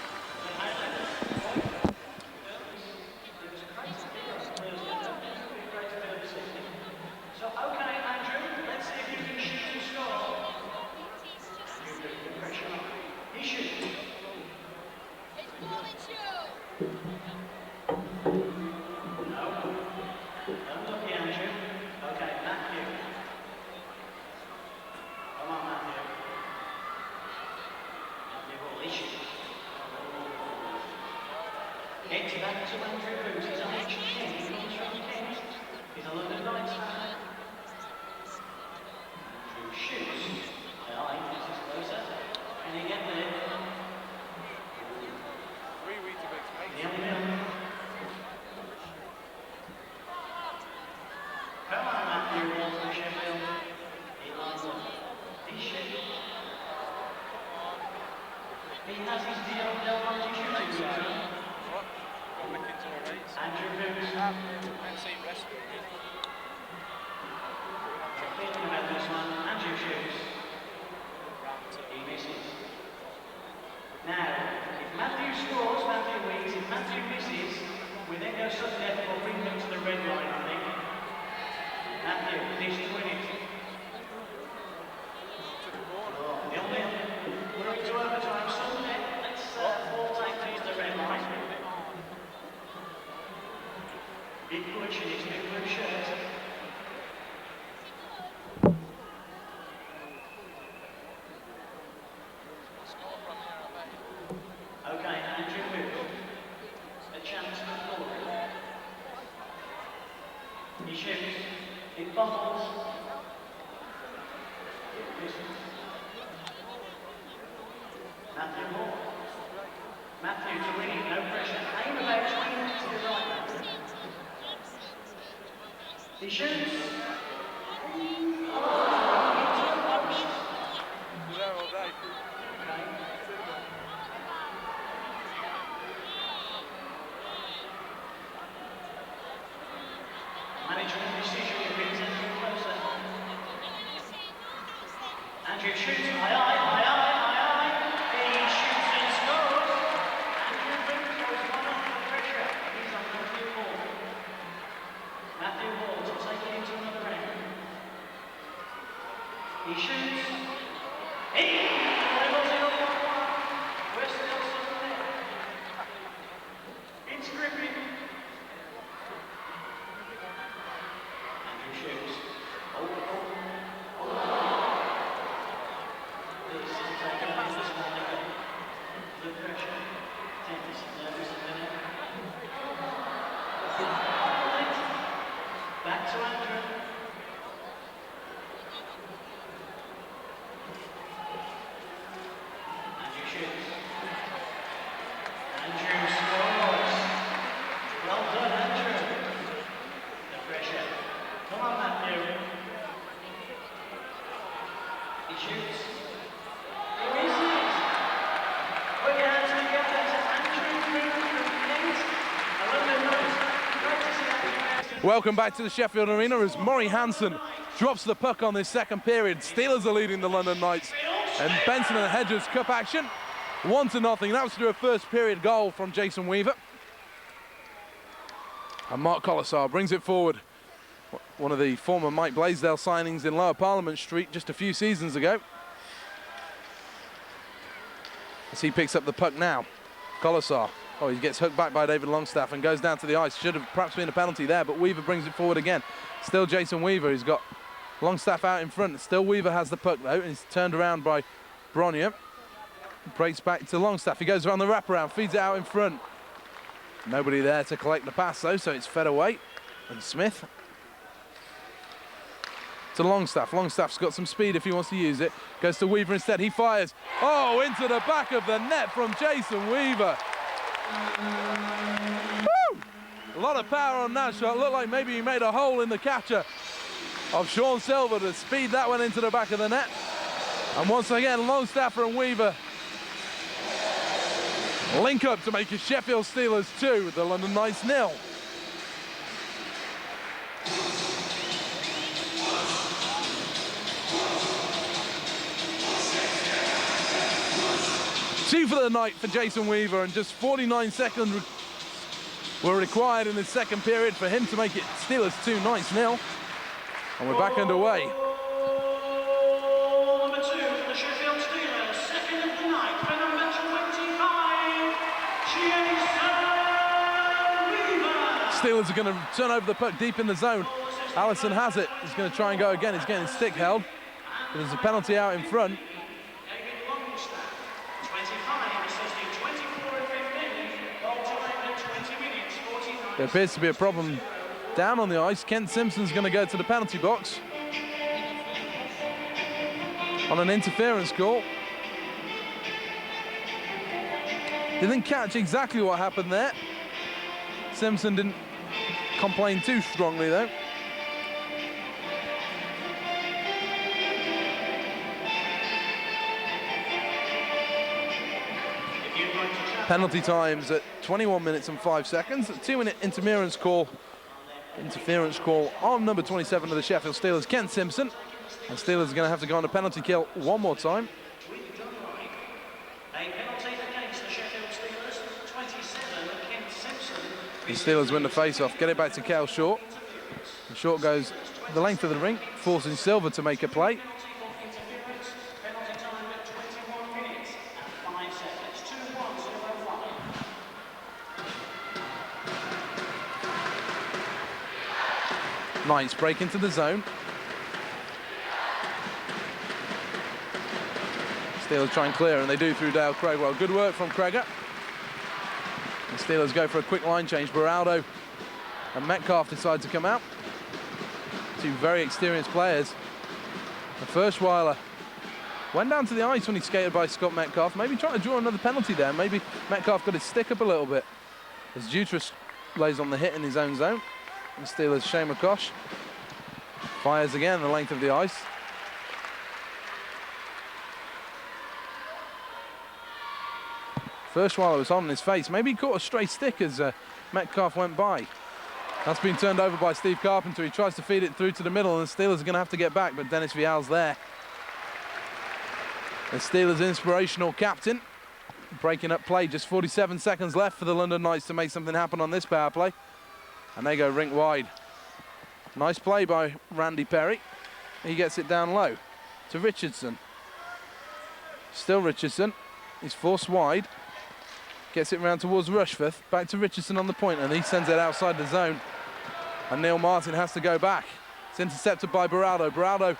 [SPEAKER 2] He shoots. Management decision brings Andrew closer. Andrew shoots. He shoots and scores. Andrew Booth goes one off the pressure. He's on Matthew Hall. Matthew Hall to take it into another round. He shoots. He dribbles it up 1-1. We're still sitting there. It's gripping. Andrew shoots.
[SPEAKER 1] Welcome back to the Sheffield Arena as Murray Hansen drops the puck on this second period. Steelers are leading the London Knights. And Benson and Hedges Cup action, 1-0. That was through a first period goal from Jason Weaver. And Mark Collisar brings it forward. One of the former Mike Blaisdell signings in Lower Parliament Street just a few seasons ago. As he picks up the puck now, Collisar. Oh, he gets hooked back by David Longstaff and goes down to the ice. Should have perhaps been a penalty there, but Weaver brings it forward again. Still Jason Weaver. He's got Longstaff out in front. Still Weaver has the puck though, and he's turned around by Bronier. Breaks back to Longstaff. He goes around the wraparound, feeds it out in front. Nobody there to collect the pass though, so it's fed away. And Smith to Longstaff. Longstaff's got some speed if he wants to use it. Goes to Weaver instead. He fires. Oh, into the back of the net from Jason Weaver. Woo! A lot of power on that shot. Looked like maybe he made a hole in the catcher of Sean Silver to speed that one into the back of the net. And once again, Longstaffer and Weaver link up to make it Sheffield Steelers 2, the London Knights 0. Two for the night for Jason Weaver, and just 49 seconds were required in the second period for him to make it Steelers 2, Knights 0. And we're back underway.
[SPEAKER 2] Number 2 for the Sheffield Steelers, second of the night for number 25, Jason Weaver.
[SPEAKER 1] Steelers are going to turn over the puck deep in the zone. Allison has it. He's going to try and go again. He's getting his stick held. There's a penalty out in front. There appears to be a problem down on the ice. Kent Simpson's going to go to the penalty box on an interference call. Didn't catch exactly what happened there. Simpson didn't complain too strongly though. Penalty times at 21 minutes and 5 seconds. A 2-minute interference call on number 27 of the Sheffield Steelers, Kent Simpson. And Steelers are going to have to go on a penalty kill one more time. The Steelers win the face-off, get it back to Cal Short. And Short goes the length of the rink, forcing Silver to make a play. Knights break into the zone. Steelers try and clear, and they do through Dale Craigwell. Good work from Craiger. The Steelers go for a quick line change. Beraldo and Metcalf decide to come out. Two very experienced players. The Firschweiler went down to the ice when he skated by Scott Metcalf. Maybe trying to draw another penalty there. Maybe Metcalf got his stick up a little bit as Jutras lays on the hit in his own zone. And Steelers, Shane McCosh fires again the length of the ice. Firschweiler was on his face. Maybe he caught a stray stick as Metcalf went by. That's been turned over by Steve Carpenter. He tries to feed it through to the middle, and the Steelers are going to have to get back, but Dennis Vial's there. The Steelers' inspirational captain breaking up play. Just 47 seconds left for the London Knights to make something happen on this power play. And they go rink wide. Nice play by Randy Perry. He gets it down low to Richardson. Still Richardson. He's forced wide. Gets it round towards Rushforth. Back to Richardson on the point, and he sends it outside the zone. And Neil Martin has to go back. It's intercepted by Beraldo. Beraldo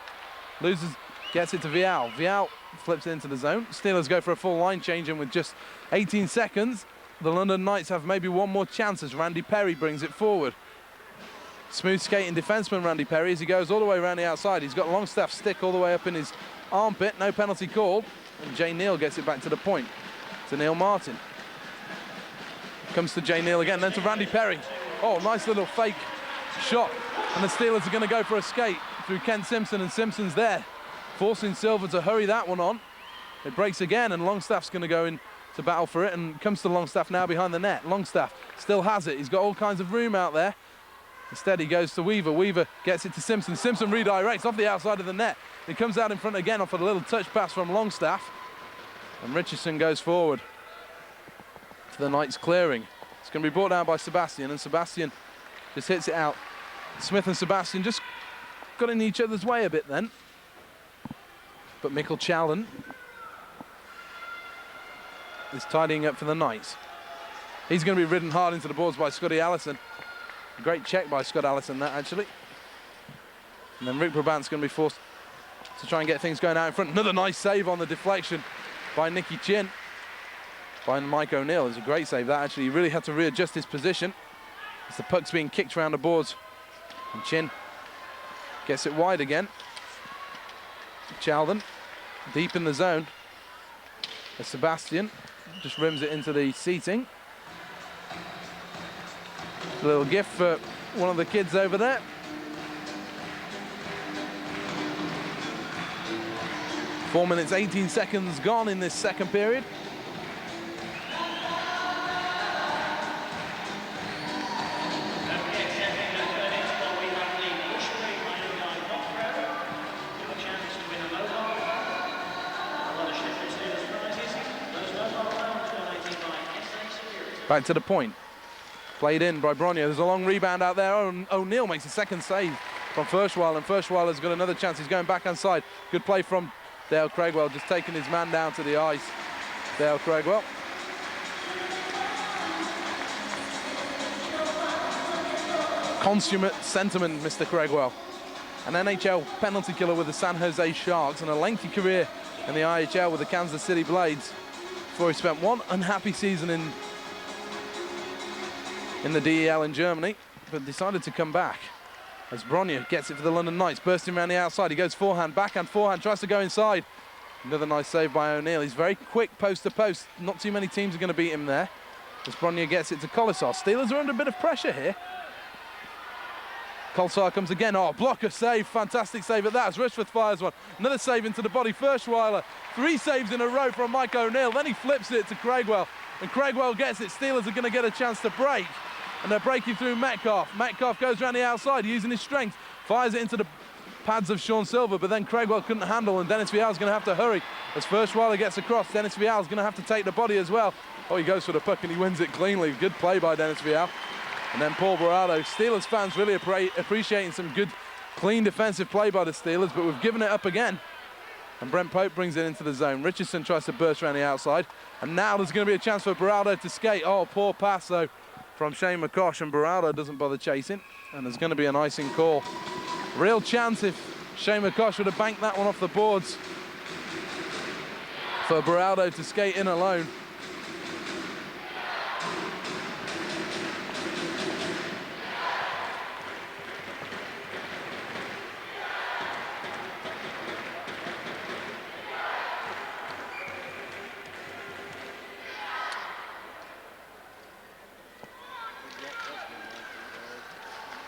[SPEAKER 1] loses, gets it to Vial. Vial flips it into the zone. Steelers go for a full line change, and with just 18 seconds, the London Knights have maybe one more chance as Randy Perry brings it forward. Smooth skating defenseman Randy Perry as he goes all the way around the outside. He's got Longstaff's stick all the way up in his armpit. No penalty called. And Jay Neal gets it back to the point. To Neil Martin. Comes to Jay Neal again, then to Randy Perry. Oh, nice little fake shot. And the Steelers are going to go for a skate through Ken Simpson, and Simpson's there, forcing Silver to hurry that one on. It breaks again, and Longstaff's going to go in to battle for it, and comes to Longstaff now behind the net. Longstaff still has it. He's got all kinds of room out there. Instead, he goes to Weaver. Weaver gets it to Simpson. Simpson redirects off the outside of the net. He comes out in front again off a little touch pass from Longstaff. And Richardson goes forward for the Knights clearing. It's going to be brought down by Sebastian, and Sebastian just hits it out. Smith and Sebastian just got in each other's way a bit then. But Mikkel Challen is tidying up for the Knights. He's going to be ridden hard into the boards by Scotty Allison. A great check by Scott Allison, that actually. And then Rick Brabant's going to be forced to try and get things going out in front. Another nice save on the deflection by Nicky Chin. By Mike O'Neill. It was a great save, that actually. He really had to readjust his position as the puck's being kicked around the boards. And Chin gets it wide again. Chalden deep in the zone. As Sebastian just rims it into the seating. A little gift for one of the kids over there. Four minutes, 18 seconds gone in this second period. Back to the point. Played in by Bronya. There's a long rebound out there. O'Neill makes a second save from Ferschweiler, and Ferschweiler's got another chance. He's going back inside. Good play from Dale Craigwell, just taking his man down to the ice. Dale Craigwell. Consummate sentiment, Mr. Craigwell. An NHL penalty killer with the San Jose Sharks and a lengthy career in the IHL with the Kansas City Blades before he spent one unhappy season in the DEL in Germany, but decided to come back as Bronya gets it for the London Knights, bursting around the outside. He goes forehand, backhand, forehand, tries to go inside. Another nice save by O'Neill. He's very quick post to post. Not too many teams are going to beat him there. As Bronya gets it to Colisar. Steelers are under a bit of pressure here. Colisar comes again. Oh, blocker save. Fantastic save at that as Rushforth fires one. Another save into the body. Ferschweiler. 3 saves in a row from Mike O'Neill. Then he flips it to Craigwell. And Craigwell gets it. Steelers are going to get a chance to break. And they're breaking through Metcalf. Metcalf goes around the outside using his strength. Fires it into the pads of Sean Silver, but then Craigwell couldn't handle, and Dennis Vial's going to have to hurry. As Ferschweiler gets across, Dennis Vial's going to have to take the body as well. Oh, he goes for the puck and he wins it cleanly. Good play by Dennis Vial. And then Paul Barado. Steelers fans really appreciating some good, clean defensive play by the Steelers, but we've given it up again. And Brent Pope brings it into the zone. Richardson tries to burst around the outside. And now there's going to be a chance for Barado to skate. Oh, poor pass, though, from Shane McCosh, and Barado doesn't bother chasing. And there's going to be an icing call. Real chance if Shane McCosh would have banked that one off the boards for Barado to skate in alone.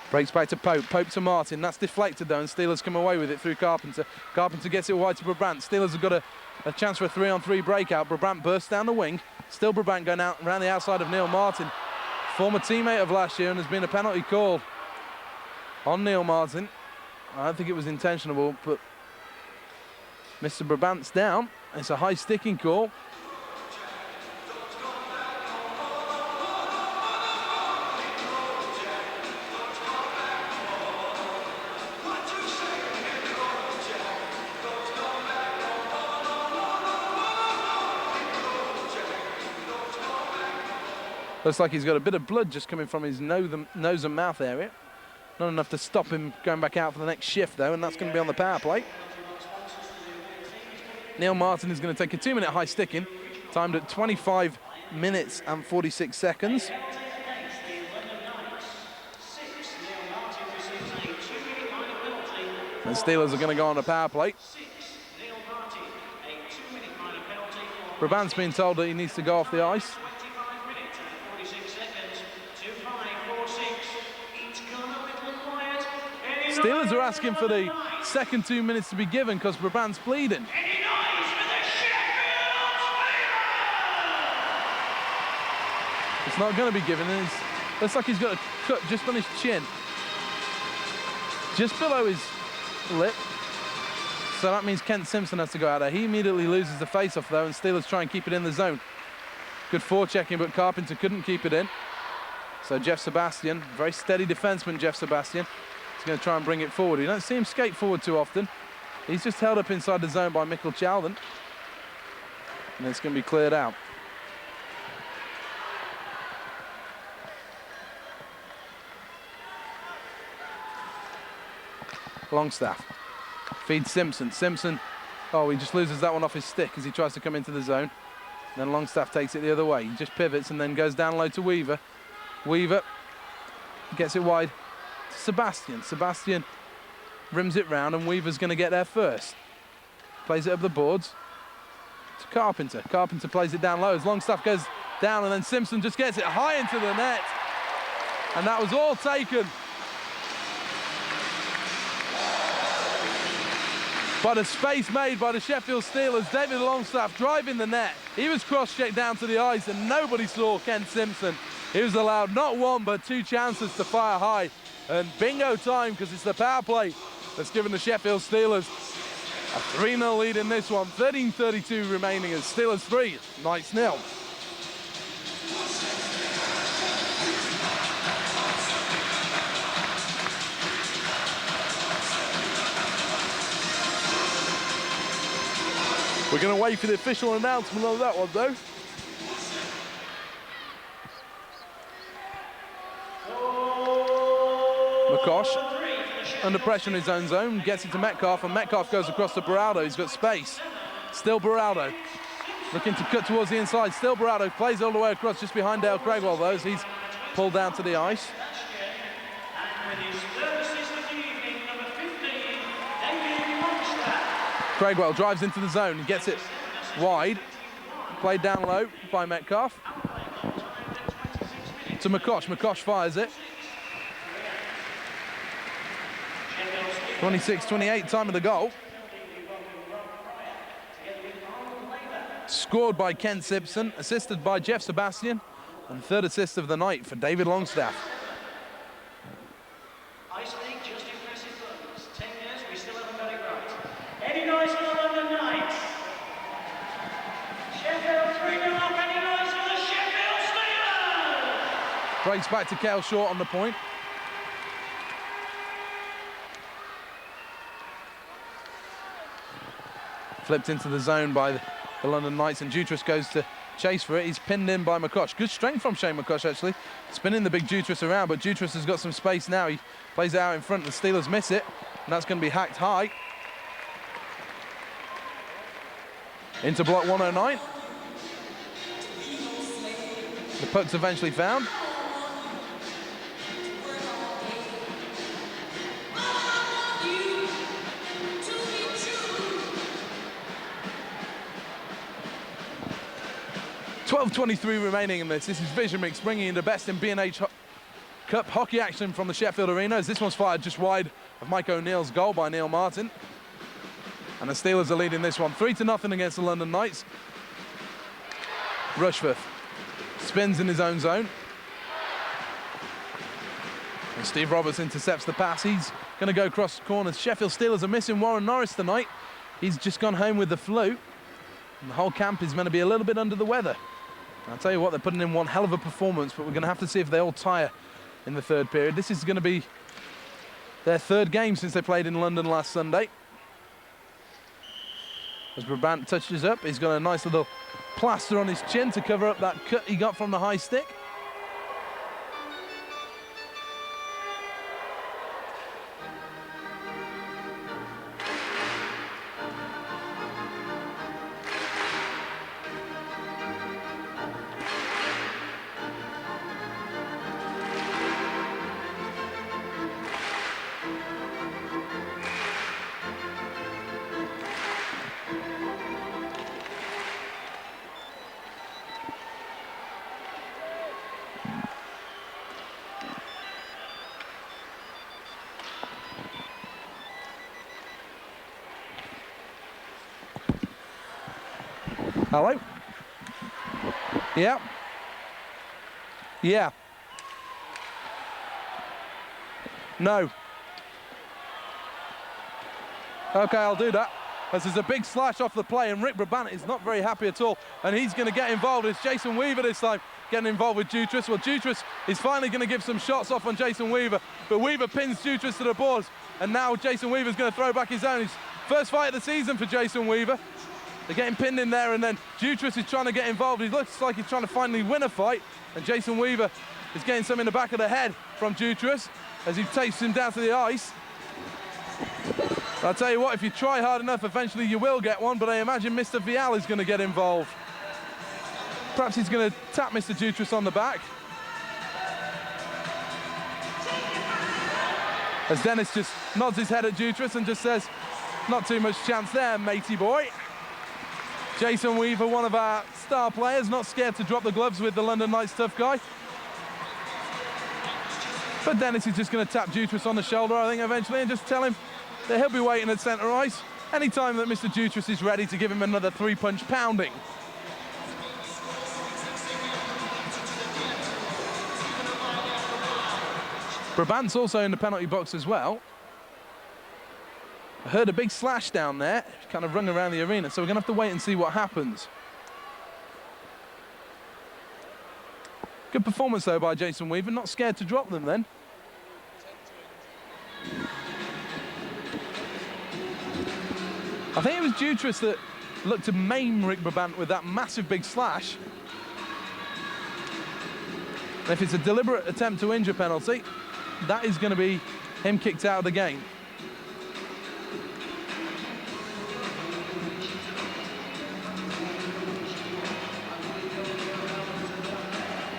[SPEAKER 1] Breaks back to Pope. Pope to Martin. That's deflected though, and Steelers come away with it through Carpenter. Carpenter gets it wide to Brabant. Steelers have got a chance for a 3-on-3 breakout. Brabant bursts down the wing. Still Brabant going out around the outside of Neil Martin. Former teammate of last year, and there's been a penalty called on Neil Martin. I don't think it was intentional, but Mr. Brabant's down. It's a high sticking call. Looks like he's got a bit of blood just coming from his nose and mouth area. Not enough to stop him going back out for the next shift, though, and that's going to be on the power play. Neil Martin is going to take a 2-minute high sticking, timed at 25 minutes and 46 seconds. And Steelers are going to go on the power play. Brabant's been told that he needs to go off the ice. Steelers are asking for the second 2 minutes to be given because Brabant's bleeding. It's not going to be given. Looks like he's got a cut just on his chin. just below his lip. So that means Kent Simpson has to go out there. He immediately loses the face-off though, and Steelers try and keep it in the zone. Good forechecking, but Carpenter couldn't keep it in. So Jeff Sebastian, very steady defenseman, Jeff Sebastian, is going to try and bring it forward. You don't see him skate forward too often. He's just held up inside the zone by Mikkel Chalden. And it's going to be cleared out. Longstaff feeds Simpson. Simpson, oh, he just loses that one off his stick as he tries to come into the zone. And then Longstaff takes it the other way. He just pivots and then goes down low to Weaver. Weaver gets it wide to Sebastian. Sebastian rims it round and Weaver's going to get there first. Plays it up the boards to Carpenter. Carpenter plays it down low as Longstaff goes down, and then Simpson just gets it high into the net. And that was all taken by the space made by the Sheffield Steelers. David Longstaff driving the net. He was cross-checked down to the ice and nobody saw Ken Simpson. He was allowed not one but two chances to fire high. And bingo time, because it's the power play that's given the Sheffield Steelers a 3-0 lead in this one. 13:32 remaining as Steelers 3, Knights 0. We're going to wait for the official announcement on that one, though. McCosh, under pressure in his own zone, gets it to Metcalf, and Metcalf goes across to Beraldo. He's got space. Still Beraldo, looking to cut towards the inside. Still Beraldo, plays all the way across just behind Dale Craigwell, though, as he's pulled down to the ice. Craigwell drives into the zone and gets it wide. Played down low by Metcalf. To McCosh. McCosh fires it. 26-28, time of the goal. Scored by Ken Simpson, assisted by Jeff Sebastian, and third assist of the night for David Longstaff. Breaks back to Cale Short on the point. Flipped into the zone by the London Knights, and Jutras goes to chase for it. He's pinned in by McCosh. Good strength from Shane McCosh, actually. Spinning the big Jutras around, but Jutras has got some space now. He plays it out in front. The Steelers miss it, and that's going to be hacked high. Into block 109. The puck's eventually found. .23 remaining in this. This is Vision Mix bringing in the best in B&H Cup hockey action from the Sheffield Arena, as this one's fired just wide of Mike O'Neill's goal by Neil Martin. And the Steelers are leading this one 3-0 against the London Knights. Rushforth spins in his own zone. And Steve Roberts intercepts the pass. He's going to go across the corners. Sheffield Steelers are missing Warren Norris tonight. He's just gone home with the flu. And the whole camp is going to be a little bit under the weather. I'll tell you what, they're putting in one hell of a performance, but we're going to have to see if they all tire in the third period. This is going to be their third game since they played in London last Sunday. As Brabant touches up, he's got a nice little plaster on his chin to cover up that cut he got from the high stick. Hello? Yeah. Yeah. No. Okay, I'll do that. As there's a big slash off the play, and Rick Brabant is not very happy at all, and he's going to get involved. It's Jason Weaver this time getting involved with Jutras. Well, Jutras is finally going to give some shots off on Jason Weaver, but Weaver pins Jutras to the boards, and now Jason Weaver's going to throw back his own. His first fight of the season for Jason Weaver. They're getting pinned in there, and then Jutras is trying to get involved. He looks like he's trying to finally win a fight, and Jason Weaver is getting some in the back of the head from Jutras as he takes him down to the ice. I'll tell you what, if you try hard enough, eventually you will get one, but I imagine Mr. Vial is going to get involved. Perhaps he's going to tap Mr. Jutras on the back. As Dennis just nods his head at Jutras and just says, not too much chance there, matey boy. Jason Weaver, one of our star players, not scared to drop the gloves with the London Knights tough guy. But Dennis is just going to tap Jutras on the shoulder, I think, eventually, and just tell him that he'll be waiting at centre ice anytime that Mr. Jutras is ready to give him another three-punch pounding. Brabant's also in the penalty box as well. I heard a big slash down there, kind of rung around the arena, so we're going to have to wait and see what happens. Good performance, though, by Jason Weaver. Not scared to drop them, then. I think it was Jutras that looked to maim Rick Brabant with that massive big slash. And if it's a deliberate attempt to injure penalty, that is going to be him kicked out of the game.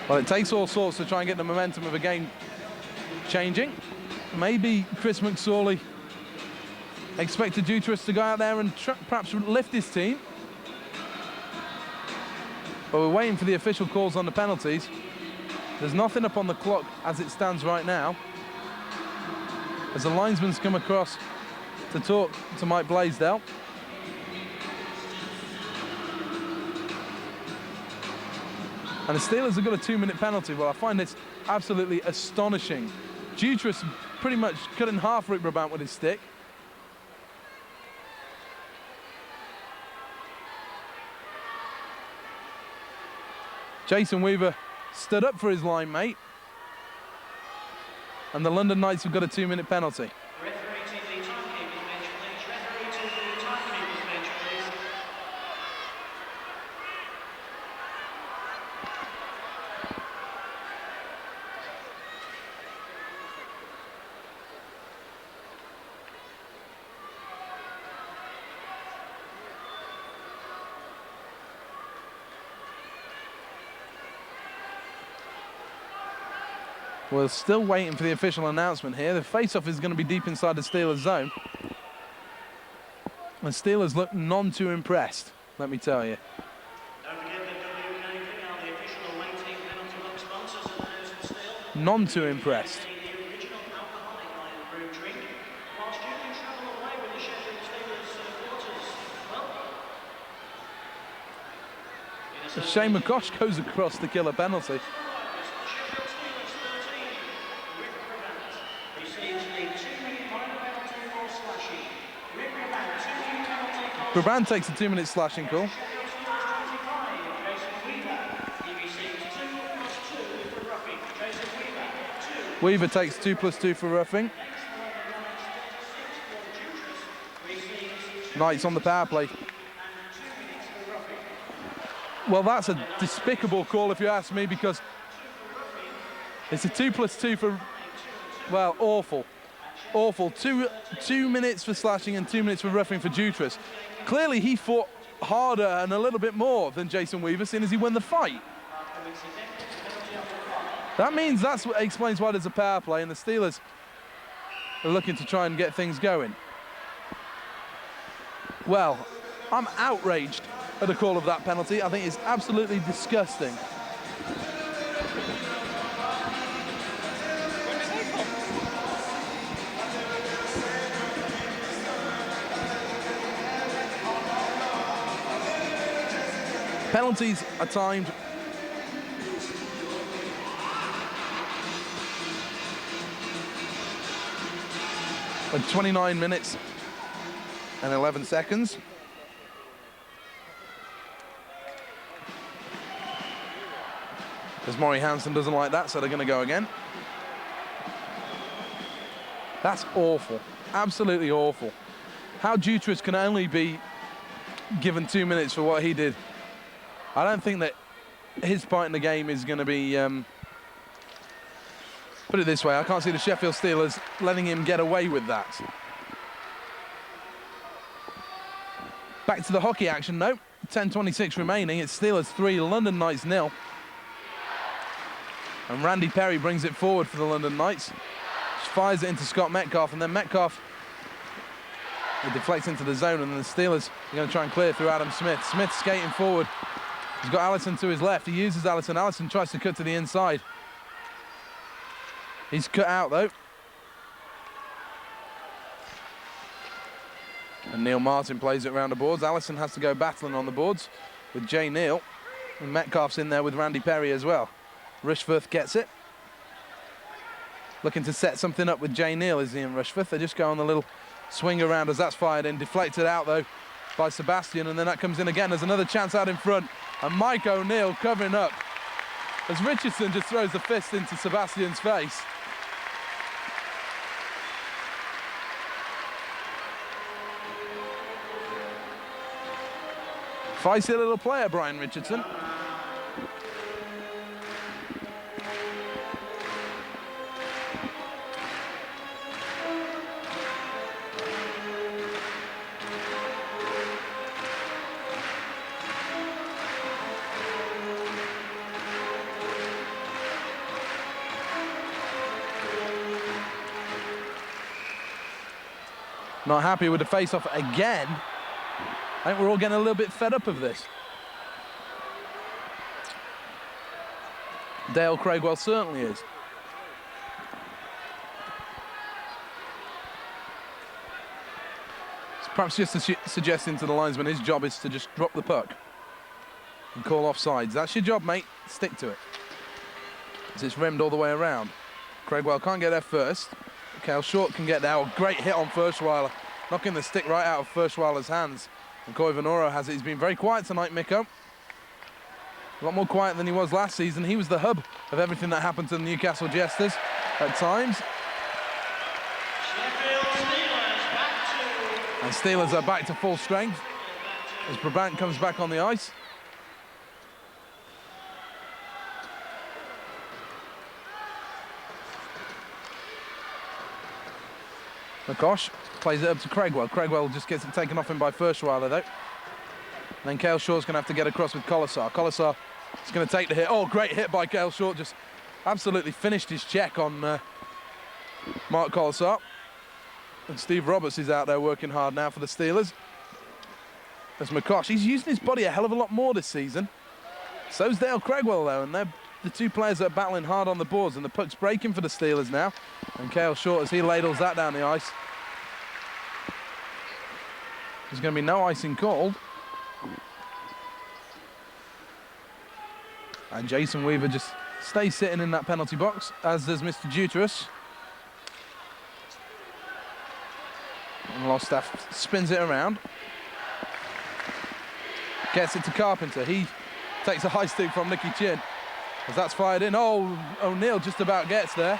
[SPEAKER 1] Well, it takes all sorts to try and get the momentum of a game changing. Maybe Chris McSorley expected Jutras to go out there and perhaps lift his team. But we're waiting for the official calls on the penalties. There's nothing up on the clock as it stands right now. As the linesman's come across to talk to Mike Blaisdell. And the Steelers have got a 2-minute penalty. Well, I find this absolutely astonishing. Jutras pretty much cut in half Rick Brabant with his stick. Jason Weaver stood up for his line mate. And the London Knights have got a 2-minute penalty. We're still waiting for the official announcement here. The face-off is going to be deep inside the Steelers zone. The Steelers look none too impressed, let me tell you. None too impressed. Shane McCosh goes across to kill a penalty. Brabant takes a 2-minute slashing call. Weaver takes 2+2 for roughing. Knights on the power play. Well, that's a despicable call if you ask me, because it's a 2+2 for, well, awful. Awful. 2 minutes for slashing and 2 minutes for roughing for Jutras. Clearly he fought harder and a little bit more than Jason Weaver, seeing as he won the fight. That means that's what explains why there's a power play, and the Steelers are looking to try and get things going. Well, I'm outraged at the call of that penalty. I think it's absolutely disgusting. Penalties are timed. At 29 minutes. and 11 seconds. Because Maury Hansen doesn't like that, so they're going to go again. That's awful. Absolutely awful. How Jutras can only be given 2 minutes for what he did. I don't think that his part in the game is going to be... put it this way, I can't see the Sheffield Steelers letting him get away with that. Back to the hockey action, no. 10:26 remaining. It's Steelers 3, London Knights 0. And Randy Perry brings it forward for the London Knights. Just fires it into Scott Metcalf, and then Metcalf, it deflects into the zone, and then the Steelers are going to try and clear through Adam Smith. Smith skating forward. He's got Allison to his left. He uses Allison. Allison tries to cut to the inside. He's cut out, though. And Neil Martin plays it around the boards. Allison has to go battling on the boards with Jay Neal. And Metcalf's in there with Randy Perry as well. Rushforth gets it. Looking to set something up with Jay Neal is Ian Rushforth. They just go on the little swing around as that's fired in. Deflected out, though, by Sebastian. And then that comes in again. There's another chance out in front. And Mike O'Neill covering up as Richardson just throws the fist into Sebastian's face. Feisty little player, Brian Richardson. Not happy with the face-off again. I think we're all getting a little bit fed up of this. Dale Craigwell certainly is. It's perhaps just suggesting to the linesman his job is to just drop the puck and call offsides. That's your job, mate. Stick to it. As it's rimmed all the way around. Craigwell can't get there first. Cale Short can get there. Oh, great hit on Furschweiler, knocking the stick right out of Furschweiler's hands. And Coy Venoro has it. He's been very quiet tonight, Miko. A lot more quiet than he was last season. He was the hub of everything that happened to the Newcastle Jesters at times. And Steelers are back to full strength as Brabant comes back on the ice. McCosh plays it up to Craigwell. Craigwell just gets it taken off him by Furschweiler, though. And then Cale Short's going to have to get across with Colasar. Colasar is going to take the hit. Oh, great hit by Cale Short. Just absolutely finished his check on Mark Colasar. And Steve Roberts is out there working hard now for the Steelers. There's McCosh. He's using his body a hell of a lot more this season. So's Dale Craigwell, though, and they're the two players that are battling hard on the boards, and the puck's breaking for the Steelers now. And Cale Short, as he ladles that down the ice. There's going to be no icing called. And Jason Weaver just stays sitting in that penalty box, as does Mr. Jutras. And Lostaf spins it around. Gets it to Carpenter. He takes a high stick from Nicky Chin. As that's fired in. Oh, O'Neill just about gets there.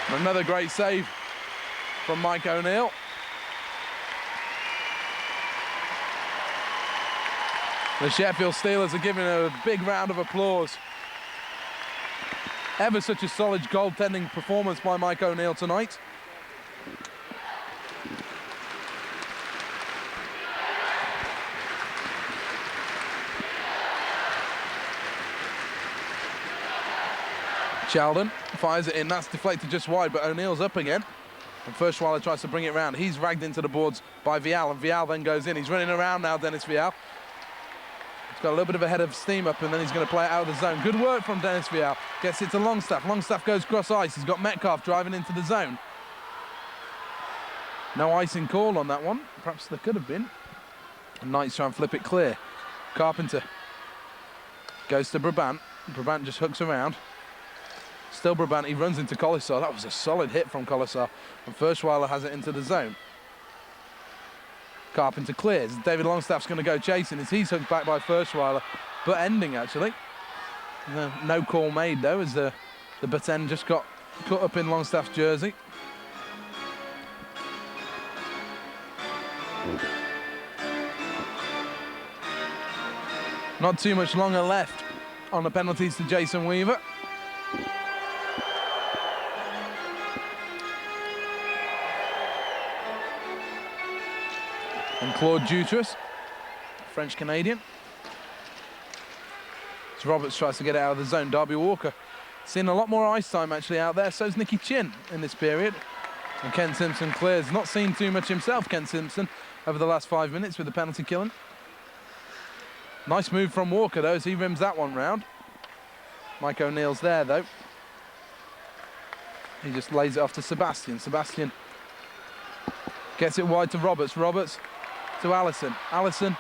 [SPEAKER 1] Another great save from Mike O'Neill. The Sheffield Steelers are giving a big round of applause. Ever such a solid goaltending performance by Mike O'Neill tonight. Sheldon fires it in, that's deflected just wide, but O'Neill's up again. And Furschweiler tries to bring it round. He's ragged into the boards by Vial, and Vial then goes in. He's running around now, Dennis Vial. He's got a little bit of a head of steam up, and then he's going to play it out of the zone. Good work from Dennis Vial. Gets it to Longstaff. Longstaff goes cross ice. He's got Metcalf driving into the zone. No icing call on that one. Perhaps there could have been. And Knights try and flip it clear. Carpenter goes to Brabant. Brabant just hooks around. Still Brabant, he runs into Colisar. That was a solid hit from Colisar. And Ferschweiler has it into the zone. Carpenter clears. David Longstaff's going to go chasing as he's hooked back by Ferschweiler. Butt ending, actually. No call made, though, as the butt end just got cut up in Longstaff's jersey. Not too much longer left on the penalties to Jason Weaver. And Claude Jutras, French-Canadian. As Roberts tries to get it out of the zone, Darby Walker seeing a lot more ice time actually out there. So's Nicky Chin in this period. And Ken Simpson clears. Not seen too much himself, Ken Simpson, over the last 5 minutes with the penalty killing. Nice move from Walker, though, as he rims that one round. Mike O'Neill's there, though. He just lays it off to Sebastian. Sebastian gets it wide to Roberts. Roberts to Allison. Allison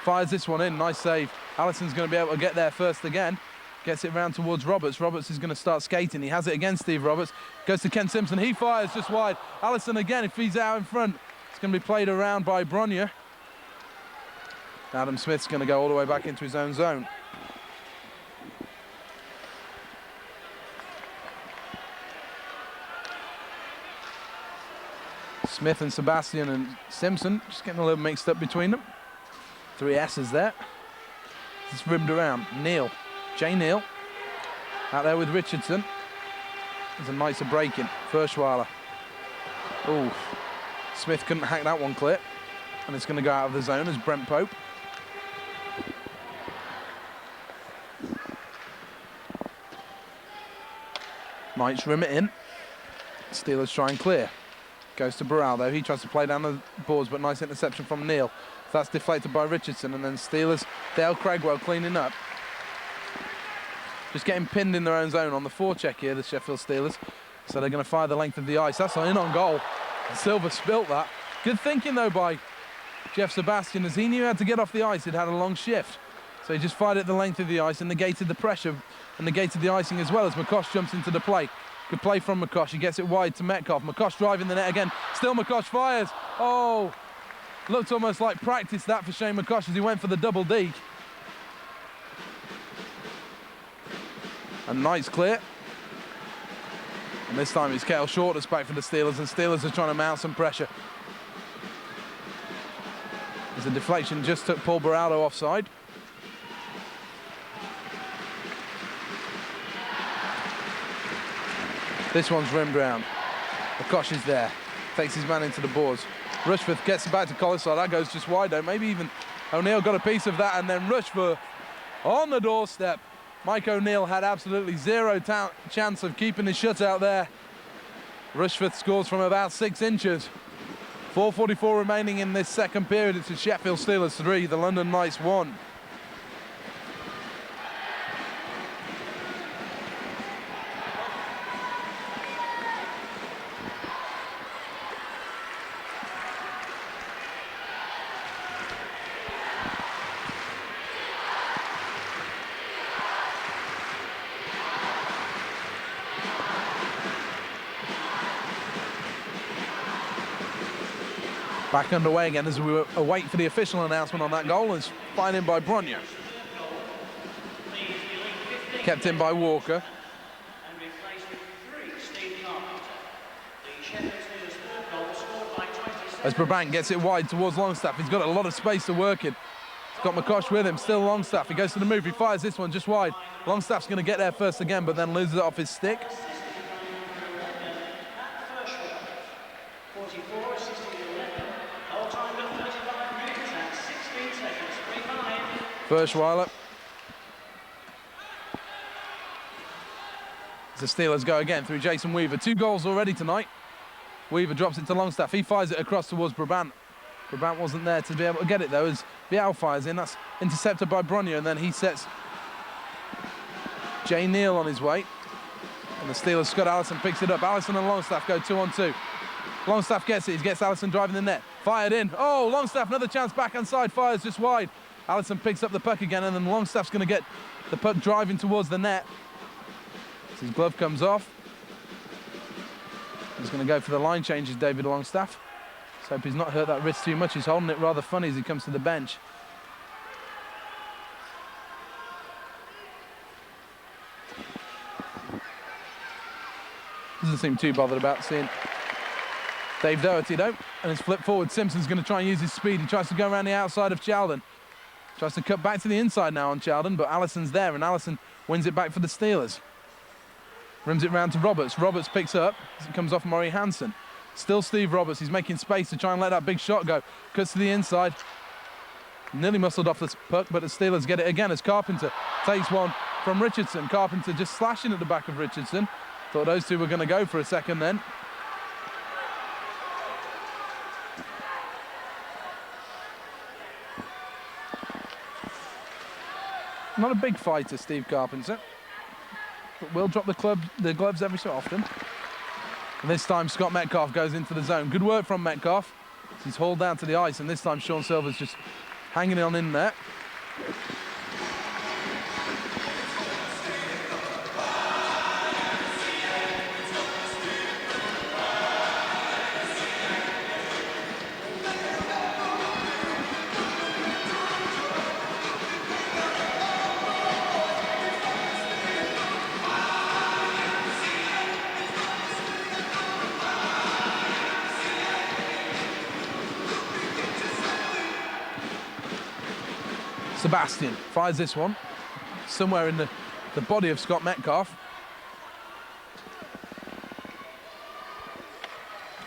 [SPEAKER 1] fires this one in. Nice save. Allison's going to be able to get there first again. Gets it round towards Roberts. Roberts is going to start skating. He has it against Steve Roberts. Goes to Ken Simpson. He fires just wide. Allison again, if he's out in front, it's going to be played around by Bronya. Adam Smith's going to go all the way back into his own zone. Smith and Sebastian and Simpson just getting a little mixed up between them. 3 S's there. It's rimmed around. Neal. Jay Neal. Out there with Richardson. There's a nicer break in. Ferschweiler. Ooh. Smith couldn't hack that one clear. And it's going to go out of the zone as Brent Pope. Might rim it in. Steelers try and clear. Goes to Burrell, though. He tries to play down the boards, but nice interception from Neal. That's deflected by Richardson, and then Steelers, Dale Craigwell cleaning up. Just getting pinned in their own zone on the forecheck here, the Sheffield Steelers. So they're going to fire the length of the ice. That's in on goal. Silver spilt that. Good thinking, though, by Jeff Sebastian, as he knew how to get off the ice. It had a long shift. So he just fired it the length of the ice and negated the pressure and negated the icing as well as McCosh jumps into the play. Good play from McCosh. He gets it wide to Metcalf. McCosh driving the net again. Still McCosh fires. Oh, looked almost like practice that for Shane McCosh as he went for the double deke. A nice clear. And this time it's Cale Short that's back for the Steelers, and Steelers are trying to mount some pressure. There's a deflection, just took Paul Beraldo offside. This one's rimmed round. McCosh is there. Takes his man into the boards. Rushforth gets it back to Colisar. That goes just wide, though. Maybe even O'Neill got a piece of that, and then Rushforth on the doorstep. Mike O'Neill had absolutely zero chance of keeping his shutout there. Rushforth scores from about 6 inches. 4:44 remaining in this second period. It's the Sheffield Steelers 3, the London Knights 1. Back underway again as we await for the official announcement on that goal. It's fired in by Bronya. Kept in by Walker. As Brabant gets it wide towards Longstaff. He's got a lot of space to work in. He's got McCosh with him, still Longstaff. He goes to the move, he fires this one just wide. Longstaff's going to get there first again, but then loses it off his stick. Ferschweiler. The Steelers go again through Jason Weaver. 2 goals already tonight. Weaver drops it to Longstaff. He fires it across towards Brabant. Brabant wasn't there to be able to get it, though, as Bial fires in. That's intercepted by Bronya, and then he sets Jay Neal on his way. And the Steelers, Scott Allison picks it up. Allison and Longstaff go 2-on-2. Longstaff gets it. He gets Allison driving the net. Fired in. Oh, Longstaff, another chance back inside. Fires just wide. Allison picks up the puck again, and then Longstaff's going to get the puck driving towards the net. His glove comes off. He's going to go for the line changes, David Longstaff. Let's hope he's not hurt that wrist too much. He's holding it rather funny as he comes to the bench. Doesn't seem too bothered about seeing Dave Doherty though. And it's flipped forward. Simpson's going to try and use his speed. He tries to go around the outside of Chaldon. Tries to cut back to the inside now on Chaldon, but Allison's there, and Allison wins it back for the Steelers. Rims it round to Roberts. Roberts picks up as it comes off Murray Hansen. Still Steve Roberts. He's making space to try and let that big shot go. Cuts to the inside. Nearly muscled off the puck, but the Steelers get it again as Carpenter takes one from Richardson. Carpenter just slashing at the back of Richardson. Thought those two were going to go for a second then. Not a big fighter, Steve Carpenter, but will drop the gloves every so often. And this time Scott Metcalf goes into the zone. Good work from Metcalf. He's hauled down to the ice, and this time Sean Silver's just hanging on in there. Sebastian fires this one somewhere in the body of Scott Metcalf.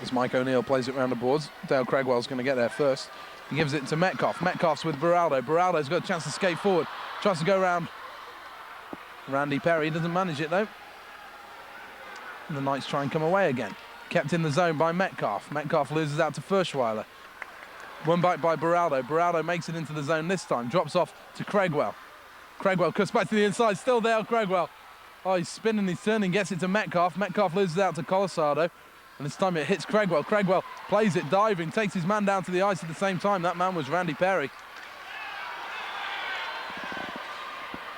[SPEAKER 1] As Mike O'Neill plays it round the boards, Dale Cregwell's going to get there first. He gives it to Metcalf. Metcalf's with Beraldo. Beraldo's got a chance to skate forward. Tries to go round Randy Perry. Doesn't manage it though. And the Knights try and come away again. Kept in the zone by Metcalf. Metcalf loses out to Furschweiler. One back by Beraldo. Beraldo makes it into the zone this time. Drops off to Cregwell. Cregwell cuts back to the inside. Still there, Cregwell. Oh, he's spinning, he's turning, gets it to Metcalf. Metcalf loses out to Colasado. And this time it hits Cregwell. Cregwell plays it diving, takes his man down to the ice at the same time. That man was Randy Perry.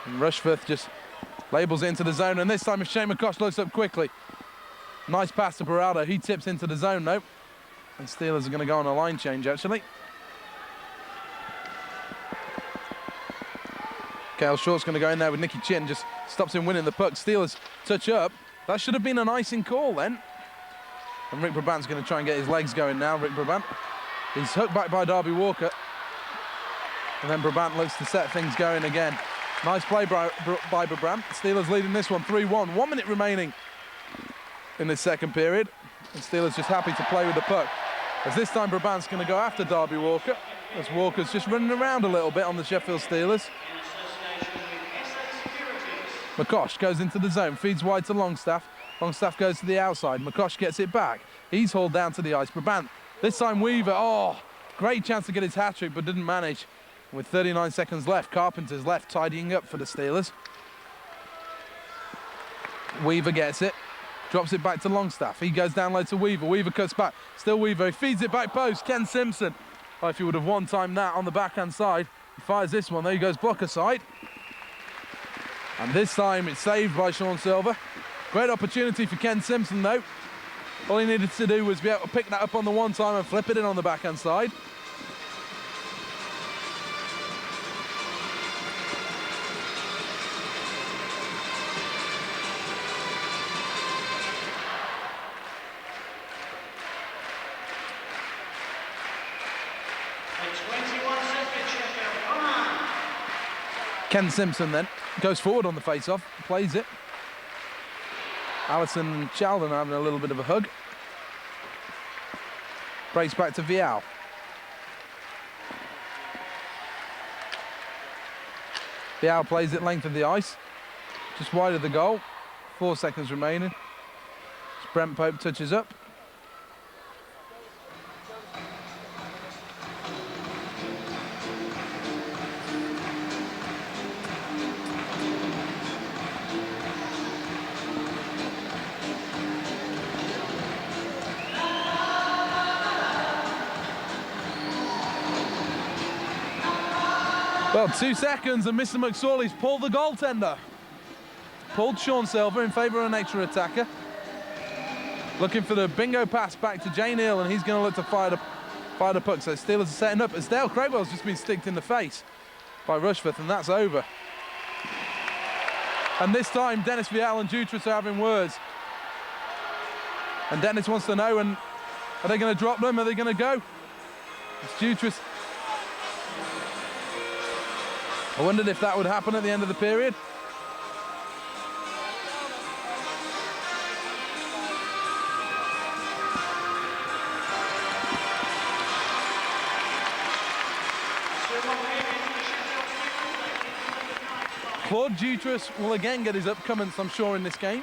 [SPEAKER 1] And Rushforth just labels it into the zone. And this time if Shane McCosh looks up quickly. Nice pass to Beraldo. He tips into the zone though. And Steelers are going to go on a line change, actually. Cale Short's going to go in there with Nicky Chin, just stops him winning the puck. Steelers touch up. That should have been an icing call then. And Rick Brabant's going to try and get his legs going now. Rick Brabant. He's hooked back by Darby Walker. And then Brabant looks to set things going again. Nice play by Brabant. Steelers leading this one 3-1. 1 minute remaining in this second period. And Steelers just happy to play with the puck. As this time Brabant's going to go after Darby Walker. As Walker's just running around a little bit on the Sheffield Steelers. McCosh goes into the zone, feeds wide to Longstaff. Longstaff goes to the outside. McCosh gets it back. He's hauled down to the ice. Brabant, this time Weaver. Oh, great chance to get his hat-trick, but didn't manage. With 39 seconds left, Carpenter's left tidying up for the Steelers. Weaver gets it. Drops it back to Longstaff. He goes down low to Weaver. Weaver cuts back. Still Weaver. He feeds it back post. Ken Simpson. Oh, if he would have one-timed that on the backhand side. He fires this one. There he goes, blocker side. And this time it's saved by Sean Silver. Great opportunity for Ken Simpson though. All he needed to do was be able to pick that up on the one time and flip it in on the backhand side. Ken Simpson then goes forward on the face-off, plays it. Allison and Chaldon are having a little bit of a hug. Breaks back to Vial. Vial plays it length of the ice, just wide of the goal. 4 seconds remaining. As Brent Pope touches up. Well, 2 seconds and Mr. McSorley's pulled the goaltender. pulled Sean Silver in favour of an extra attacker. Looking for the bingo pass back to Jay Neal, and he's going to look to fire the puck. So Steelers are setting up as Dale Craigwell's just been sticked in the face by Rushforth, and that's over. And this time, Dennis Vial and Jutras are having words. And Dennis wants to know, and are they going to drop them? Are they going to go? It's Jutras. I wondered if that would happen at the end of the period. Claude Jutras will again get his upcomings, I'm sure, in this game.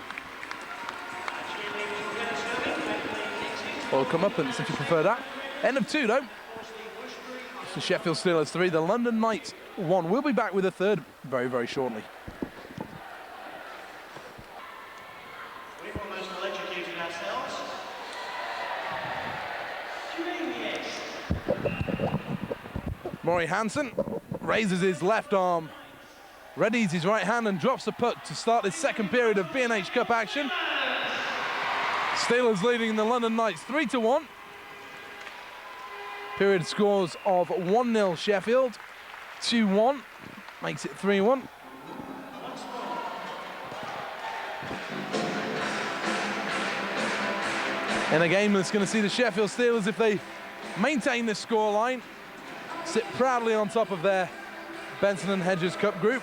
[SPEAKER 1] Or comeuppance, if you prefer that. End of 2, though. It's the Sheffield Steelers 3, the London Knights 1. We'll be back with a third very, very shortly.
[SPEAKER 2] We've almost electrocuted ourselves. Do you mean yes?
[SPEAKER 1] Maury Hansen raises his left arm, readies his right hand and drops the puck to start this second period of B&H Cup action. Steelers leading the London Knights 3-1. Period scores of 1-0 Sheffield, 2-1, makes it 3-1. In a game that's going to see the Sheffield Steelers, if they maintain this scoreline, sit proudly on top of their Benson and Hedges Cup group.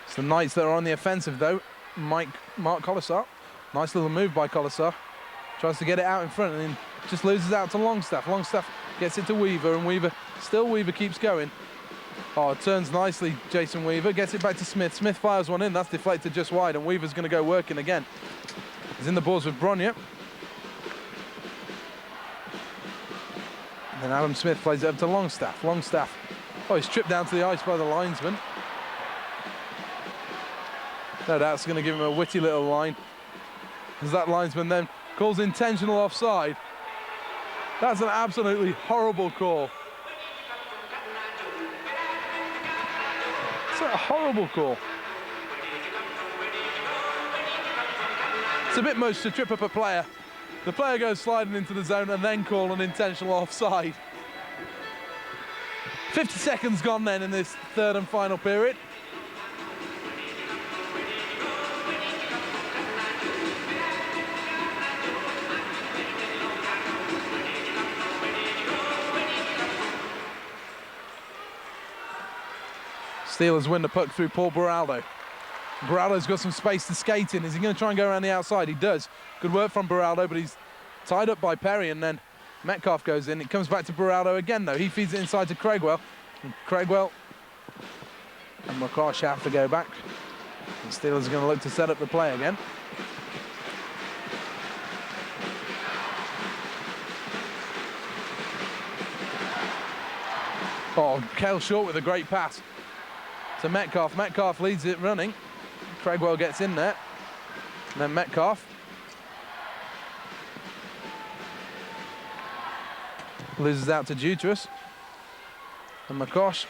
[SPEAKER 1] It's the Knights that are on the offensive, though. Mark Collisar. Nice little move by Collisar. Tries to get it out in front and then just loses out to Longstaff. Longstaff gets it to Weaver, and Weaver keeps going. Oh, it turns nicely, Jason Weaver. Gets it back to Smith. Smith fires one in. That's deflected just wide, and Weaver's going to go working again. He's in the balls with Bronya. And then Adam Smith plays it up to Longstaff. Longstaff. Oh, he's tripped down to the ice by the linesman. No doubt it's going to give him a witty little line, as that linesman then calls intentional offside. That's an absolutely horrible call. It's a horrible call. It's a bit much to trip up a player. The player goes sliding into the zone and then call an intentional offside. 50 seconds gone then in this third and final period. Steelers win the puck through Paul Baraldo. Baraldo's got some space to skate in. Is he going to try and go around the outside? He does. Good work from Baraldo, but he's tied up by Perry, and then Metcalf goes in. It comes back to Baraldo again, though. He feeds it inside to Craigwell. And Craigwell and McCarsh have to go back. The Steelers are going to look to set up the play again. Oh, Cale Short with a great pass to Metcalf. Metcalf leads it running. Craigwell gets in there. And then Metcalf. Loses out to Jutras. And McCosh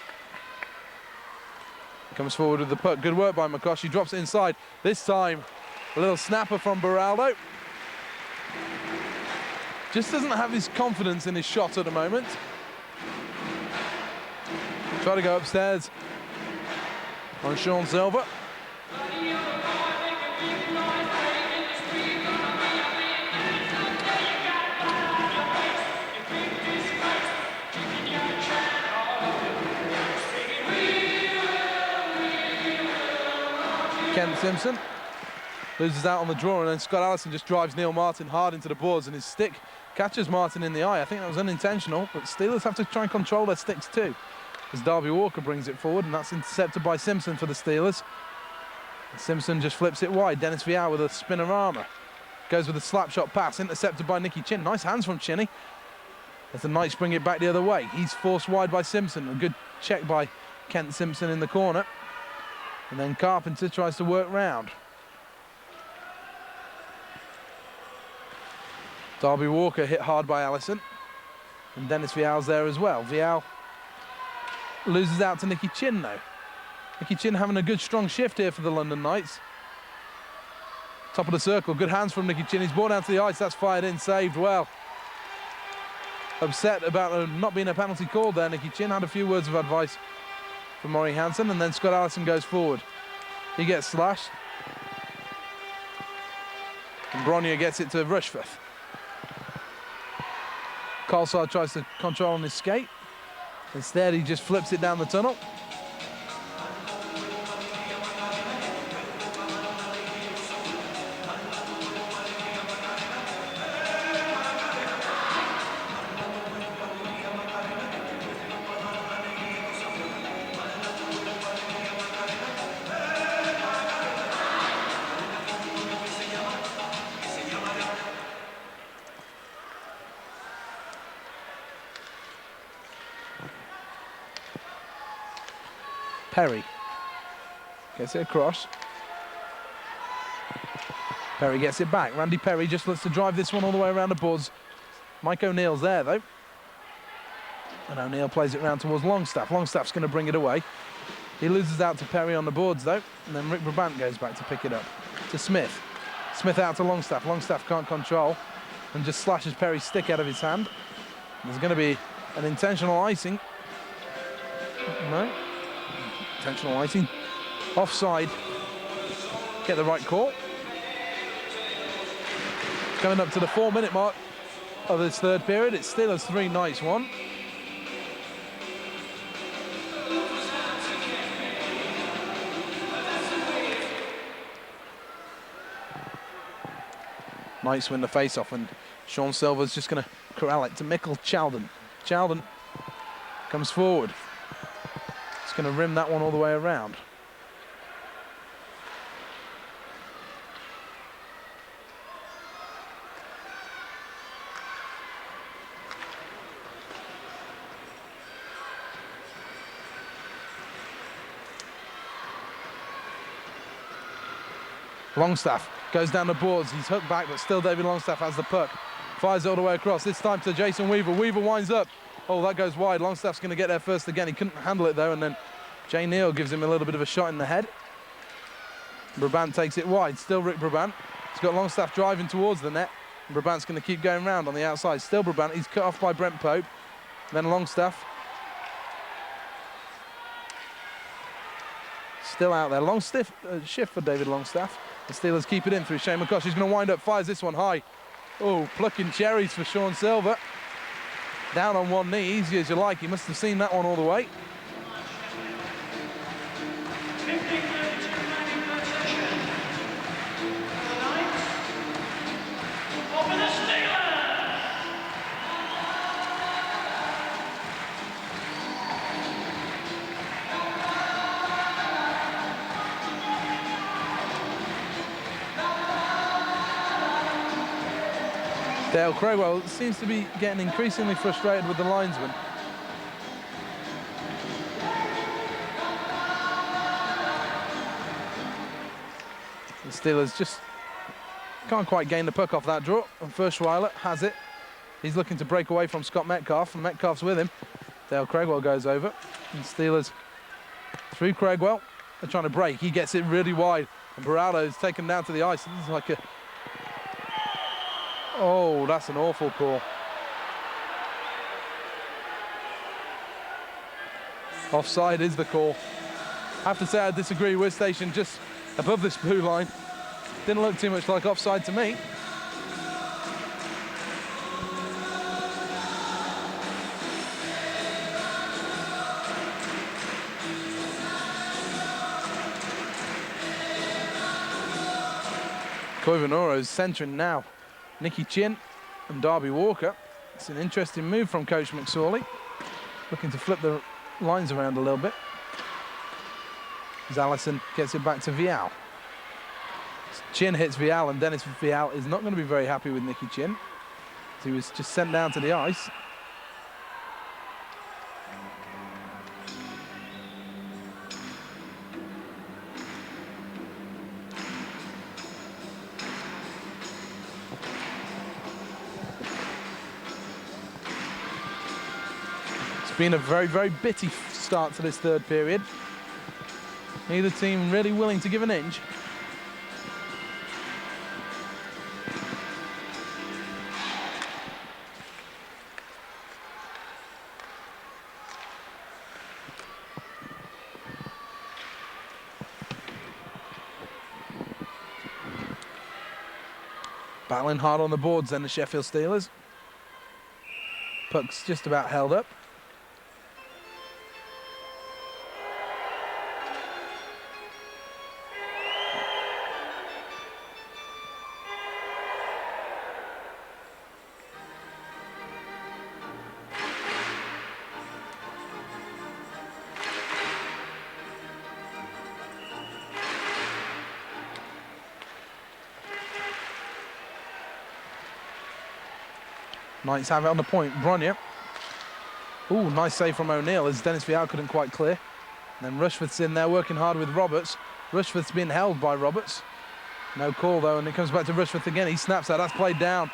[SPEAKER 1] comes forward with the puck. Good work by McCosh. He drops it inside. This time, a little snapper from Baraldo. Just doesn't have his confidence in his shot at the moment. Try to go upstairs on Sean Silver. Ken Simpson loses out on the draw, and then Scott Allison just drives Neil Martin hard into the boards, and his stick catches Martin in the eye. I think that was unintentional, but Steelers have to try and control their sticks too, as Darby Walker brings it forward, and that's intercepted by Simpson for the Steelers. And Simpson just flips it wide. Dennis Vial with a spinorama. Goes with a slap shot pass, intercepted by Nicky Chin. Nice hands from Chinny. As the Knights bring it back the other way. He's forced wide by Simpson. A good check by Kent Simpson in the corner. And then Carpenter tries to work round. Darby Walker hit hard by Allison. And Dennis Vial's there as well. Vial loses out to Nicky Chin though. Nicky Chin having a good strong shift here for the London Knights. Top of the circle, good hands from Nicky Chin. He's brought down to the ice, that's fired in, saved well. Upset about not being a penalty called there. Nicky Chin had a few words of advice from Murray Hansen, and then Scott Allison goes forward. He gets slashed. And Bronya gets it to Rushforth. Colsar tries to control on his skate. Instead, he just flips it down the tunnel. Perry gets it across. Perry gets it back. Randy Perry just looks to drive this one all the way around the boards. Mike O'Neill's there though. And O'Neill plays it round towards Longstaff. Longstaff's going to bring it away. He loses out to Perry on the boards though. And then Rick Brabant goes back to pick it up. To Smith. Smith out to Longstaff. Longstaff can't control and just slashes Perry's stick out of his hand. There's going to be an intentional icing. No. Intentional icing. Offside. Get the right call. Coming up to the 4-minute mark of this third period. It's Steelers 3, Knights 1. Knights win the face-off, and Sean Silver's just going to corral it to Mikkel Chalden. Chalden comes forward. He's going to rim that one all the way around. Longstaff goes down the boards. He's hooked back, but still David Longstaff has the puck. Fires all the way across. This time to Jason Weaver. Weaver winds up. Oh, that goes wide. Longstaff's going to get there first again. He couldn't handle it though, and then Jay Neal gives him a little bit of a shot in the head. Brabant takes it wide. Still Rick Brabant. He's got Longstaff driving towards the net. Brabant's going to keep going round on the outside. Still Brabant. He's cut off by Brent Pope. Then Longstaff. Still out there. Long shift for David Longstaff. The Steelers keep it in through Shane McCosh. He's going to wind up, fires this one high. Oh, plucking cherries for Sean Silver. Down on one knee, easy as you like. He must have seen that one all the way. Dale Crowell seems to be getting increasingly frustrated with the linesman. The Steelers just can't quite gain the puck off that draw. And Furschweiler has it. He's looking to break away from Scott Metcalf, and Metcalf's with him. Dale Craigwell goes over, and Steelers through Craigwell. They're trying to break. He gets it really wide, and Baraldo's taken down to the ice. This is like a... Oh, that's an awful call. Offside is the call. I have to say I disagree. We're stationed just above this blue line. Didn't look too much like offside to me. Koivunora's centering now. Nicky Chin and Darby Walker. It's an interesting move from Coach McSorley. Looking to flip the lines around a little bit. As Allison gets it back to Vial. Chin hits Vial, and Dennis Vial is not going to be very happy with Nicky Chin. He was just sent down to the ice. been a very, very bitty start to this third period. Neither team really willing to give an inch. Battling hard on the boards then, the Sheffield Steelers. Puck's just about held up. Knights have it on the point. Bronya. Ooh, nice save from O'Neill as Dennis Vial couldn't quite clear. And then Rushforth's in there working hard with Roberts. Rushforth's been held by Roberts. No call though, and it comes back to Rushforth again. He snaps that. That's played down.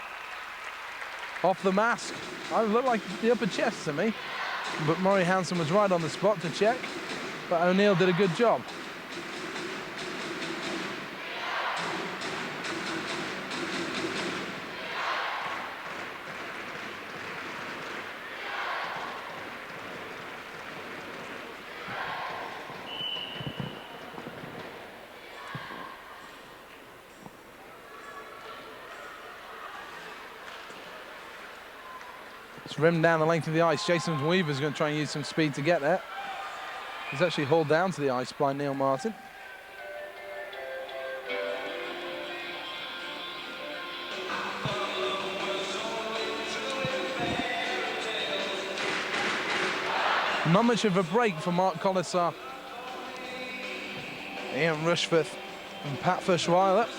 [SPEAKER 1] Off the mask. It looked like the upper chest to me. But Murray Hansen was right on the spot to check. But O'Neill did a good job. It's rimmed down the length of the ice. Jason Weaver's going to try and use some speed to get there. He's actually hauled down to the ice by Neil Martin. Not much of a break for Mark Collisar, Ian Rushforth and Pat Fushweiler,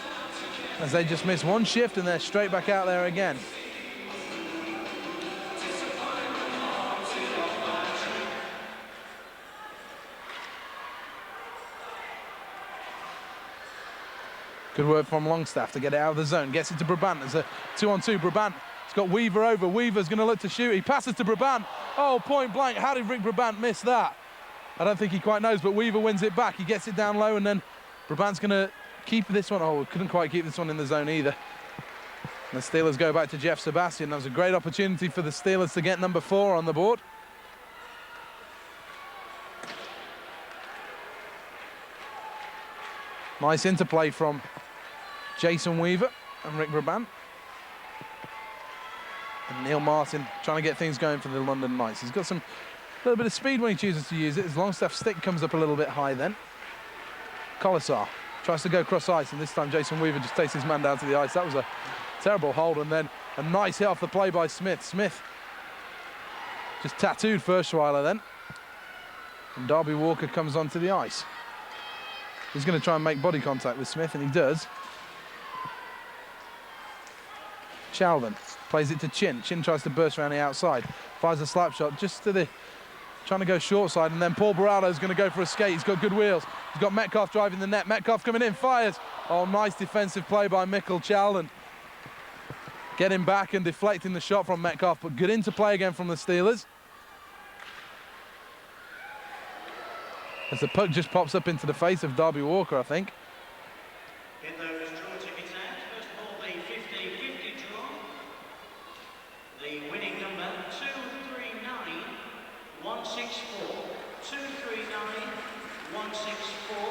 [SPEAKER 1] as they just miss one shift and they're straight back out there again. Good work from Longstaff to get it out of the zone. Gets it to Brabant. There's a 2-on-2. Brabant has got Weaver over. Weaver's going to look to shoot. He passes to Brabant. Oh, point blank. How did Rick Brabant miss that? I don't think he quite knows, but Weaver wins it back. He gets it down low, and then Brabant's going to keep this one. Oh, couldn't quite keep this one in the zone either. And the Steelers go back to Jeff Sebastian. That was a great opportunity for the Steelers to get number 4 on the board. Nice interplay from Jason Weaver and Rick Brabant. And Neil Martin trying to get things going for the London Knights. He's got a little bit of speed when he chooses to use it. His Longstaff stick comes up a little bit high then. Collisar tries to go cross ice, and this time Jason Weaver just takes his man down to the ice. That was a terrible hold, and then a nice hit off the play by Smith. Smith just tattooed Fushweiler then. And Darby Walker comes onto the ice. He's going to try and make body contact with Smith, and he does. Chalden plays it to Chin. Chin tries to burst around the outside. Fires a slap shot just to the... trying to go short side, and then Paul Baraldo's going to go for a skate. He's got good wheels. He's got Metcalf driving the net. Metcalf coming in, fires. Oh, nice defensive play by Mikkel Chalden. Getting back and deflecting the shot from Metcalf, but good interplay again from the Steelers. As the puck just pops up into the face of Darby Walker, I think.
[SPEAKER 2] Get those draw tickets out. First of all, the 50-50 draw. The winning number 239164. 239164.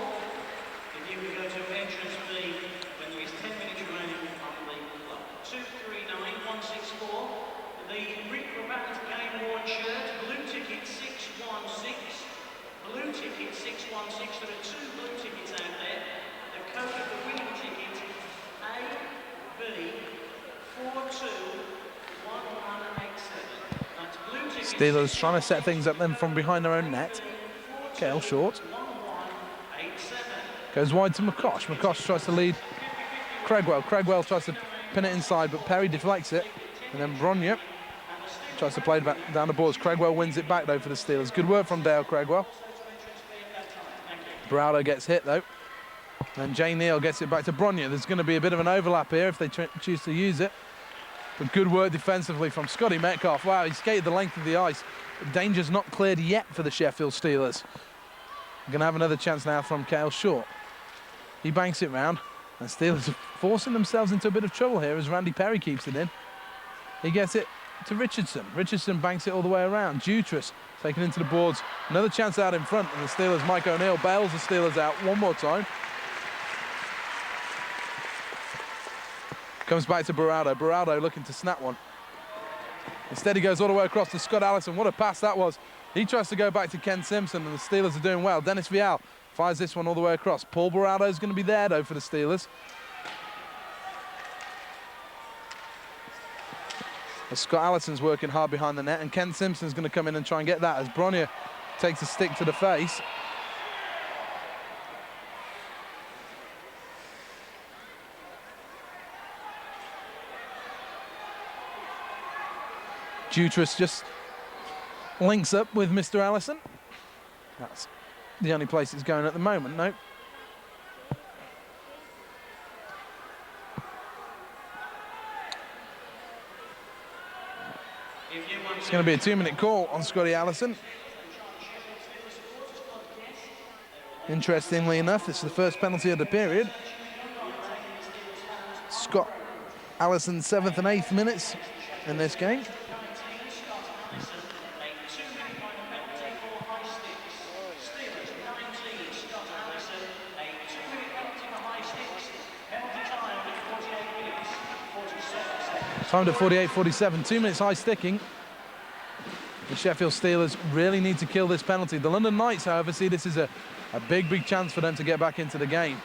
[SPEAKER 2] If you can go to entrance B when there is 10 minutes remaining on the clock. 239164. The Rick Brabant game worn shirt, blue ticket 616. Blue ticket 616, there are 2 blue tickets out there. The code of the winning ticket, AB421187. That's blue ticket.
[SPEAKER 1] Steelers trying to set things up then from behind their own net. Kale short. Goes wide to McCosh. McCosh tries to lead Cregwell. Cregwell tries to pin it inside, but Perry deflects it. And then Bronya tries to play back down the boards. Cregwell wins it back though for the Steelers. Good work from Dale Cregwell. Browder gets hit though. And Jay Neal gets it back to Bronya. There's going to be a bit of an overlap here if they choose to use it. But good work defensively from Scotty Metcalf. Wow, he skated the length of the ice. But danger's not cleared yet for the Sheffield Steelers. Going to have another chance now from Cale Short. He banks it round, and Steelers are forcing themselves into a bit of trouble here as Randy Perry keeps it in. He gets it to Richardson. Richardson banks it all the way around. Jutras taken into the boards. Another chance out in front, and the Steelers, Mike O'Neill bails the Steelers out one more time. Comes back to Baraldo. Baraldo looking to snap one. Instead, he goes all the way across to Scott Allison. What a pass that was. He tries to go back to Ken Simpson, and the Steelers are doing well. Dennis Vial fires this one all the way across. Paul Baraldo is going to be there, though, for the Steelers. As Scott Allison's working hard behind the net, and Ken Simpson's going to come in and try and get that as Bronja takes a stick to the face. Jutras just links up with Mr. Allison. That's the only place it's going at the moment, no. It's going to be a 2-minute call on Scotty Allison. Interestingly enough, it's the first penalty of the period. Scott Allison's 7th and 8th minutes in this game. Time to 48-47, 2 minutes high sticking. The Sheffield Steelers really need to kill this penalty. The London Knights, however, see this as a big chance for them to get back into the game.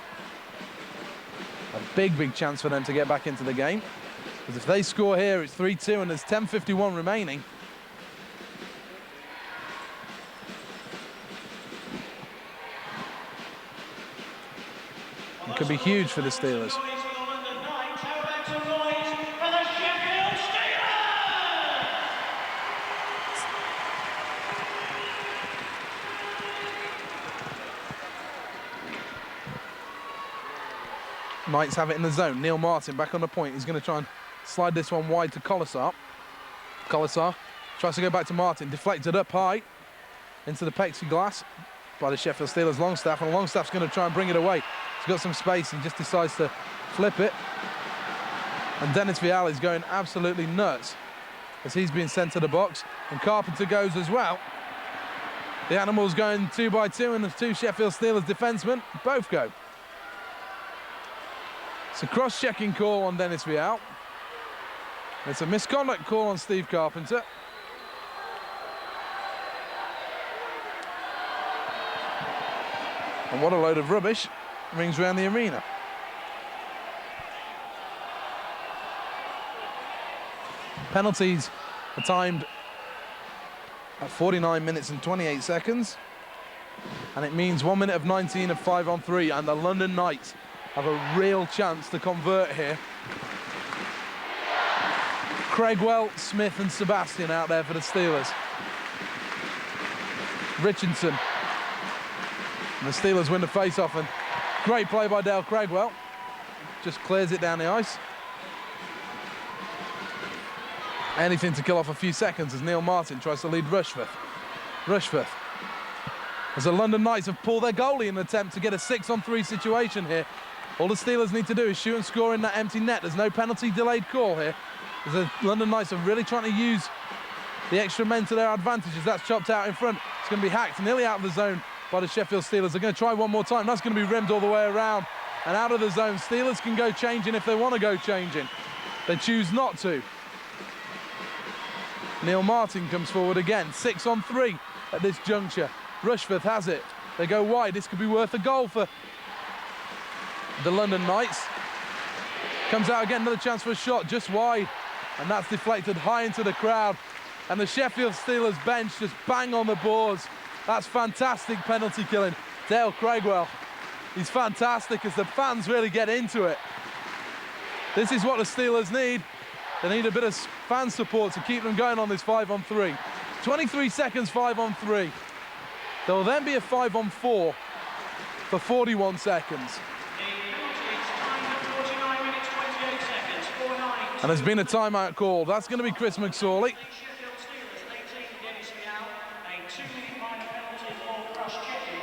[SPEAKER 1] A big chance for them to get back into the game. Because if they score here, it's 3-2 and there's 10:51 remaining. It could be huge for the Steelers. Knights have it in the zone. Neil Martin back on the point. He's going to try and slide this one wide to Colasar. Colasar tries to go back to Martin. Deflected up high into the plexiglass by the Sheffield Steelers Longstaff. And Longstaff's going to try and bring it away. He's got some space and just decides to flip it. And Dennis Vial is going absolutely nuts as he's being sent to the box. And Carpenter goes as well. The Animals going 2 by 2 and the 2 Sheffield Steelers defensemen both go. It's a cross-checking call on Dennis Vial. It's a misconduct call on Steve Carpenter. And what a load of rubbish rings around the arena. Penalties are timed at 49 minutes and 28 seconds. And it means 1 minute of 19 of 5-on-3, and the London Knights have a real chance to convert here. Craigwell, Smith and Sebastian out there for the Steelers. Richardson. And the Steelers win the face-off, and great play by Dale Craigwell. Just clears it down the ice. Anything to kill off a few seconds as Neil Martin tries to lead Rushforth. Rushforth. As the London Knights have pulled their goalie in an attempt to get a 6-on-3 situation here. All the Steelers need to do is shoot and score in that empty net. There's no penalty delayed call here. As the London Knights are really trying to use the extra men to their advantage as that's chopped out in front. It's going to be hacked nearly out of the zone by the Sheffield Steelers. They're going to try one more time. That's going to be rimmed all the way around and out of the zone. Steelers can go changing if they want to go changing. They choose not to. Neil Martin comes forward again. 6-on-3 at this juncture. Rushforth has it. They go wide. This could be worth a goal for the London Knights. Comes out again, another chance for a shot just wide, and that's deflected high into the crowd. And the Sheffield Steelers bench just bang on the boards. That's fantastic penalty killing. Dale Craigwell, he's fantastic as the fans really get into it. This is what the Steelers need. They need a bit of fan support to keep them going on this 5-on-3. 23 seconds, 5-on-3. There will then be a 5-on-4 for 41 seconds. And there's been a timeout called. That's going to be Chris McSorley.
[SPEAKER 2] Sheffield Steelers 18, Dennis Miao, a 2-minute minor penalty for cross-checking.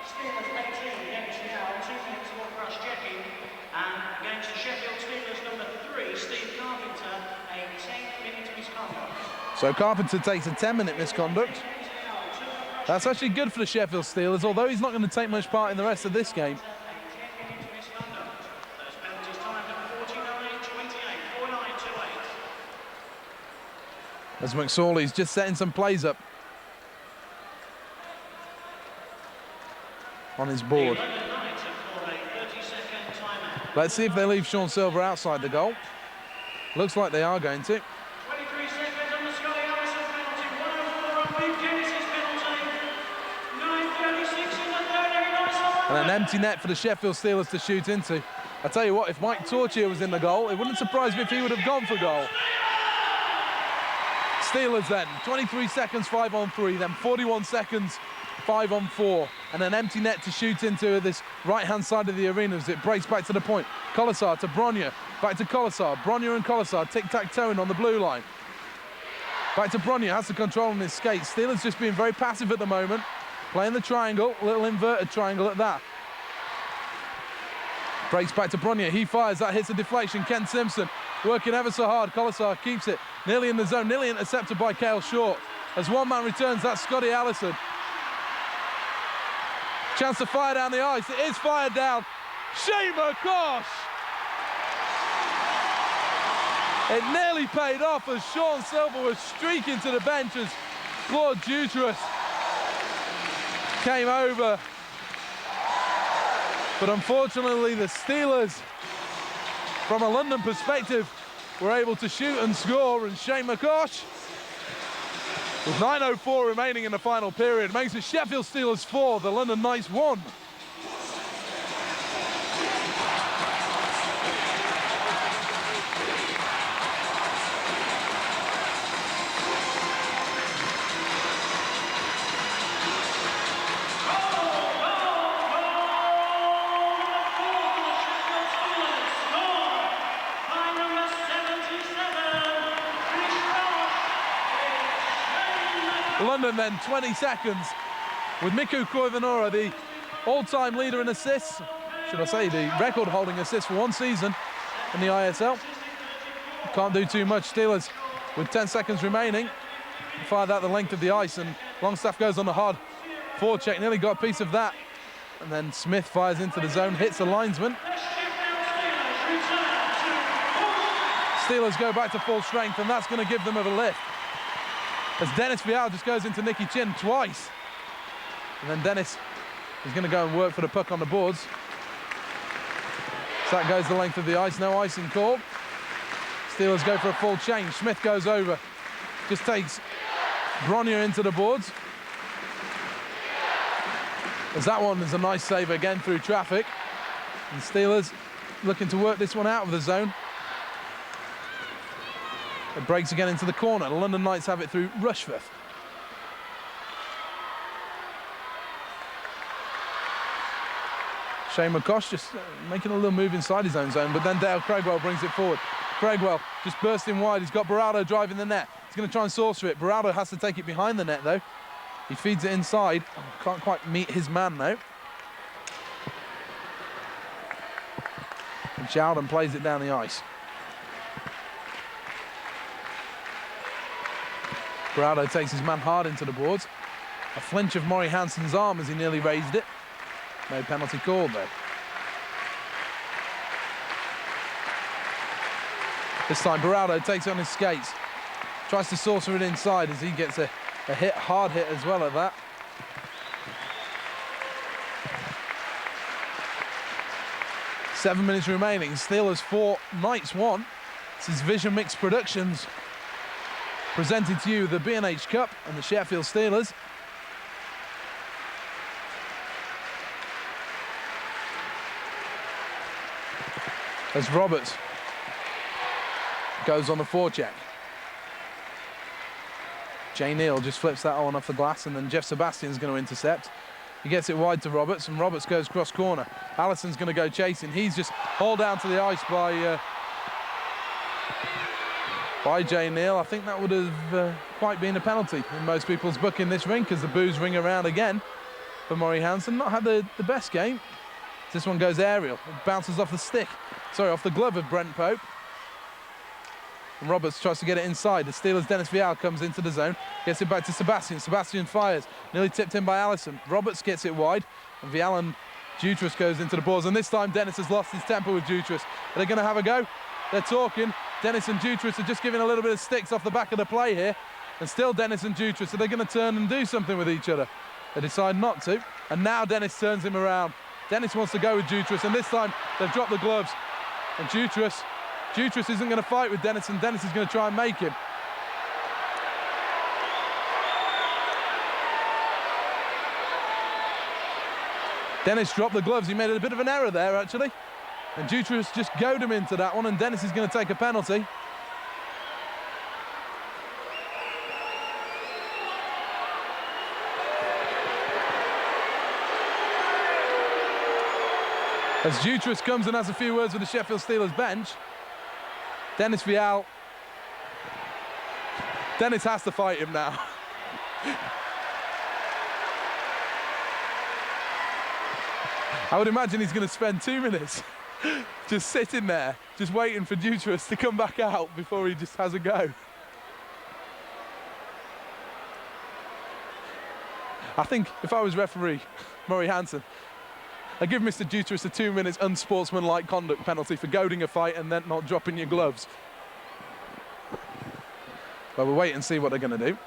[SPEAKER 2] Steelers 18, Dennis Miao, 2 minutes for cross-checking. And against the Sheffield Steelers, number 3, Steve Carpenter, a 10-minute misconduct.
[SPEAKER 1] So Carpenter takes a 10-minute misconduct. That's actually good for the Sheffield Steelers, although he's not going to take much part in the rest of this game. As McSorley's just setting some plays up on his board. Let's see if they leave Sean Silver outside the goal. Looks like they are going to.
[SPEAKER 2] 23 seconds on the Scotty Allison penalty, 104 on Big Dennis's penalty, 9:36 in the third.
[SPEAKER 1] And an empty net for the Sheffield Steelers to shoot into. I tell you what, if Mike Torchia was in the goal, it wouldn't surprise me if he would have gone for goal. Steelers then, 23 seconds, 5 on 3, then 41 seconds, 5 on 4, and an empty net to shoot into this right-hand side of the arena as it breaks back to the point. Colasar to Bronya, back to Colasar. Bronya and Colasar tic-tac-toeing on the blue line. Back to Bronya, has the control on his skates. Steelers just being very passive at the moment, playing the triangle, little inverted triangle at that. Breaks back to Bronya, he fires, that hits a deflection. Ken Simpson working ever so hard. Colasar keeps it nearly in the zone, nearly intercepted by Cale Short. As one man returns, that's Scotty Allison. Chance to fire down the ice, it is fired down. Shane McCosh! It nearly paid off as Sean Silver was streaking to the bench as Claude Jutras came over. But unfortunately, the Steelers, from a London perspective, were able to shoot and score, and Shane McCosh, with 9:04 remaining in the final period, makes the Sheffield Steelers 4, the London Knights 1. London then 20 seconds with Miku Koivunuora, the all-time leader in assists, should I say the record-holding assists for one season in the ISL. Can't do too much. Steelers with 10 seconds remaining fire that the length of the ice, and Longstaff goes on the hard forecheck, nearly got a piece of that, and then Smith fires into the zone, hits the linesman. Steelers go back to full strength, and that's going to give them a lift. As Dennis Vial just goes into Nicky Chin twice. And then Dennis is going to go and work for the puck on the boards. So that goes the length of the ice, no icing call. Steelers go for a full change. Smith goes over, just takes Bronya into the boards. As that one is a nice save again through traffic. And Steelers looking to work this one out of the zone. It breaks again into the corner. The London Knights have it through Rushforth. Shane McCosh just making a little move inside his own zone, but then Dale Craigwell brings it forward. Craigwell just bursting wide. He's got Barado driving the net. He's going to try and saucer it. Barado has to take it behind the net, though. He feeds it inside. Oh, can't quite meet his man, though. And Chowden plays it down the ice. Barado takes his man hard into the boards. A flinch of Maury Hansen's arm as he nearly raised it. No penalty called, though. This time Barado takes it on his skates. Tries to saucer it inside as he gets a hit, hard hit as well at that. Seven minutes remaining. Steelers 4, Knights 1. This is Vision Mix Productions, presenting to you the B&H Cup and the Sheffield Steelers. As Roberts goes on the forecheck. Jay Neal just flips that one off the glass, and then Jeff Sebastian's going to intercept. He gets it wide to Roberts, and Roberts goes cross corner. Allison's going to go chasing. He's just hauled down to the ice by by Jay Neal. I think that would have quite been a penalty in most people's book in this ring, because the boos ring around again for Murray Hansen. Not had the best game. This one goes aerial. It bounces off the stick. Sorry, off the glove of Brent Pope. And Roberts tries to get it inside. The Steelers' Dennis Vial comes into the zone. Gets it back to Sebastian. Sebastian fires. Nearly tipped in by Allison. Roberts gets it wide. And Vial and Jutras goes into the balls. And this time Dennis has lost his temper with Jutras. Are they going to have a go? They're talking. Dennis and Jutras are just giving a little bit of sticks off the back of the play here. And still Dennis and Jutras. Are they going to turn and do something with each other? They decide not to. And now Dennis turns him around. Dennis wants to go with Jutras. And this time they've dropped the gloves. And Jutras isn't going to fight with Dennis, and Dennis is going to try and make him. Dennis dropped the gloves. He made a bit of an error there, actually. And Jutras just goad him into that one, and Dennis is going to take a penalty. As Jutras comes and has a few words with the Sheffield Steelers bench, Dennis Vial. Dennis has to fight him now. I would imagine he's going to spend 2 minutes just sitting there, just waiting for Jutras to come back out before he just has a go. I think if I was referee, Murray Hansen, I'd give Mr. Jutras a 2 minutes unsportsmanlike conduct penalty for goading a fight and then not dropping your gloves. But we'll wait and see what they're going to do.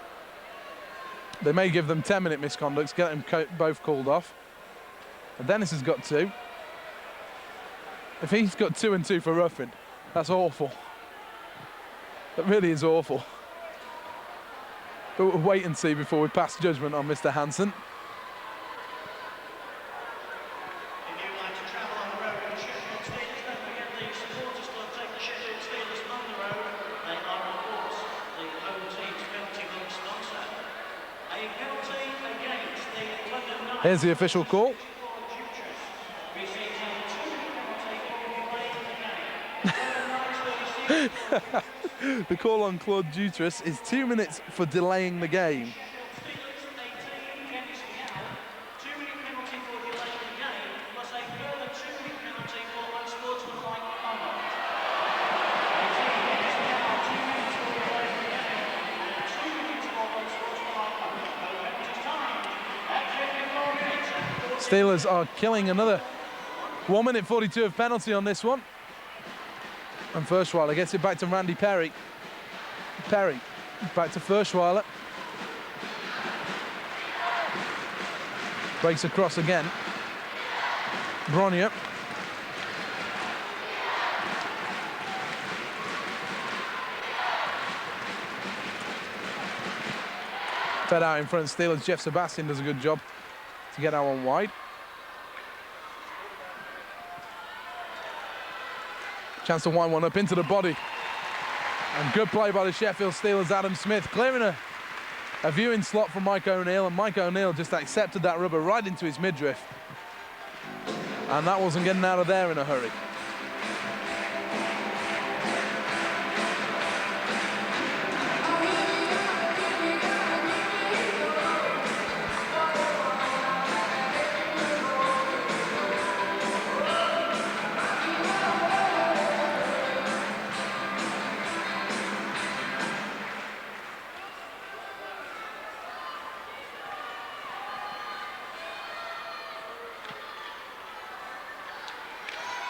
[SPEAKER 1] They may give them 10-minute misconducts, get them both called off. And Dennis has got 2. If he's got 2 and 2 for roughing, that's awful. That really is awful. But we'll wait and see before we pass judgment on Mr. Hansen. Here's the official call. The call on Claude Jutras is 2 minutes for delaying the game. Steelers are killing another 1 minute 42 of penalty on this one. And Furschweiler gets it back to Randy Perry. Perry back to Furschweiler. Breaks across again. Bronier. Fed out in front of Steelers. Jeff Sebastian does a good job to get that one wide. Chance to wind one up into the body. And good play by the Sheffield Steelers, Adam Smith, clearing a viewing slot from Mike O'Neill, and Mike O'Neill just accepted that rubber right into his midriff. And that wasn't getting out of there in a hurry.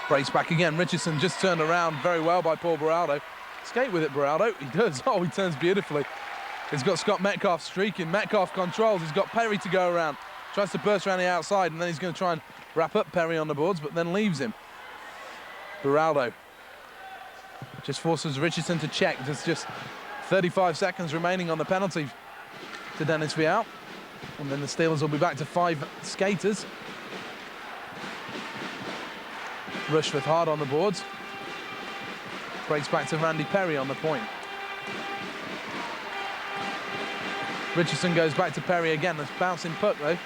[SPEAKER 1] Brace back again. Richardson just turned around very well by Paul Beraldo. Skate with it, Beraldo. He does. Oh, he turns beautifully. He's got Scott Metcalf streaking. Metcalf controls. He's got Perry to go around. Tries to burst around the outside, and then he's going to try and wrap up Perry on the boards, but then leaves him. Beraldo just forces Richardson to check. There's just 35 seconds remaining on the penalty to Dennis Vial. And then the Steelers will be back to 5 skaters. Rushforth hard on the boards. Breaks back to Randy Perry on the point. Richardson goes back to Perry again. That's bouncing puck though.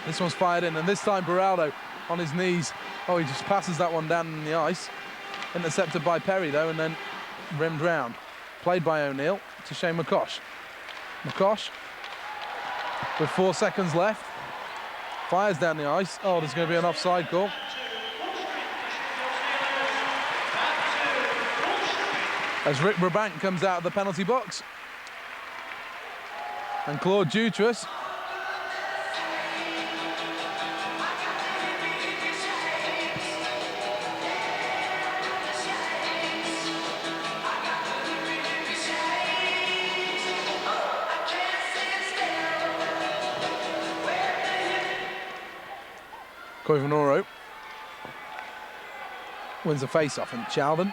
[SPEAKER 1] This one's fired in, and this time Beraldo on his knees. Oh, he just passes that one down in the ice. Intercepted by Perry though, and then rimmed round. Played by O'Neill to Shane McCosh. McCosh, with 4 seconds left, fires down the ice. Oh, there's going to be an offside call. As Rick Brabant comes out of the penalty box. And Claude Jutras Koivanoro wins the face-off, and Chalden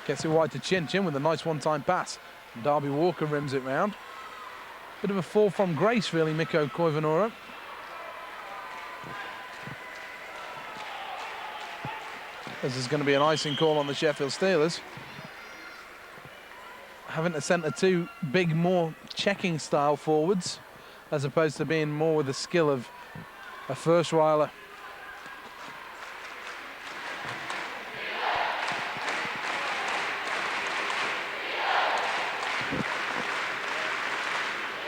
[SPEAKER 1] gets it wide to Chin. Chin with a nice one-time pass. And Darby Walker rims it round. Bit of a fall from grace, really, Mikko Koivanoro. This is going to be an icing call on the Sheffield Steelers. Having to centre 2 big, more checking style forwards, as opposed to being more with the skill of a first-riler.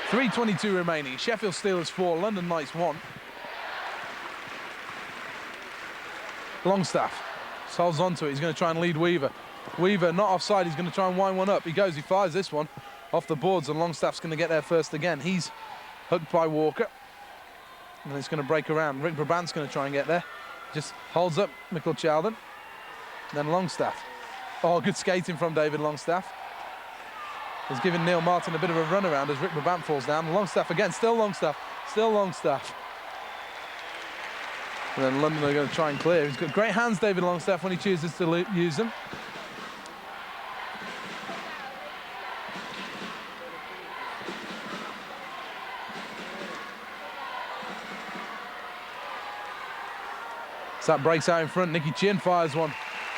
[SPEAKER 1] .3:22 remaining. Sheffield Steelers 4, London Knights 1. Longstaff holds on to it. He's going to try and lead Weaver. Weaver not offside. He's going to try and wind one up. He goes. He fires this one off the boards, and Longstaff's going to get there first again. He's hooked by Walker, and it's going to break around. Rick Brabant's going to try and get there. Just holds up Mikkel Chalden. Then Longstaff. Oh, good skating from David Longstaff. He's giving Neil Martin a bit of a run around as Rick Brabant falls down. Longstaff again, still Longstaff, still Longstaff. And then London are going to try and clear. He's got great hands, David Longstaff, when he chooses to use them. So that breaks out in front. Nicky Chin fires one.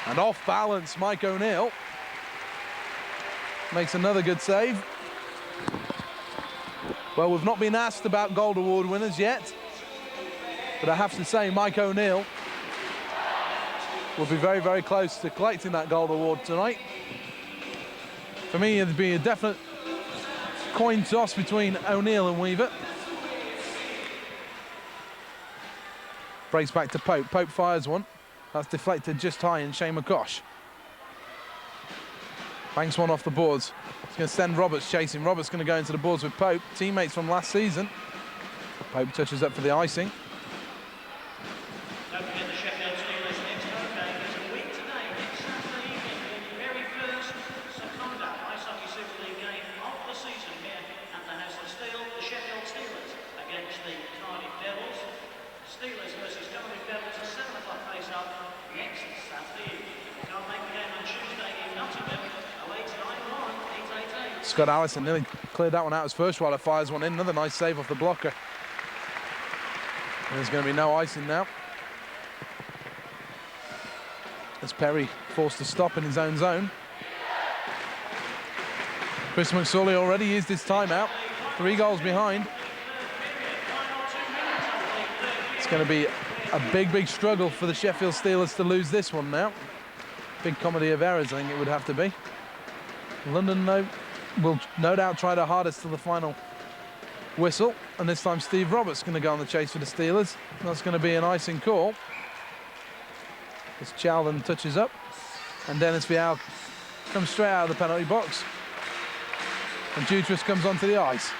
[SPEAKER 1] And off balance, Mike O'Neill makes another good save. Well, we've not been asked about Gold Award winners yet, but I have to say Mike O'Neill will be very, very close to collecting that Gold Award tonight. For me, it'd be a definite coin toss between O'Neill and Weaver. Breaks back to Pope. Pope fires one. That's deflected just high in Shane McCosh. Banks one off the boards. He's going to send Roberts chasing. Roberts going to go into the boards with Pope. Teammates from last season. Pope touches up for the icing.
[SPEAKER 2] Don't forget the Sheffield Steelers next home game is a week today, next Saturday evening, the very first Secunda Ice Hockey Super League game of the season here at the House of Steel. The Sheffield Steelers against the Cardiff Devils. Steelers versus Cardiff Devils, a 7 o'clock face-off next Saturday evening. You can't make the game on Tuesday in Nottingham. 0891 888.
[SPEAKER 1] Scott Allison nearly cleared that one out as first while fires one in. Another nice save off the blocker. And there's going to be no icing now, as Perry forced to stop in his own zone. Chris McSorley already used his timeout. 3 goals behind. It's going to be a big, big struggle for the Sheffield Steelers to lose this one now. Big comedy of errors, I think it would have to be. London will no doubt try their hardest to the final whistle, and this time Steve Roberts is going to go on the chase for the Steelers. That's going to be an icing call as Chalden touches up, and Dennis Vial comes straight out of the penalty box, and Jutras comes onto the ice.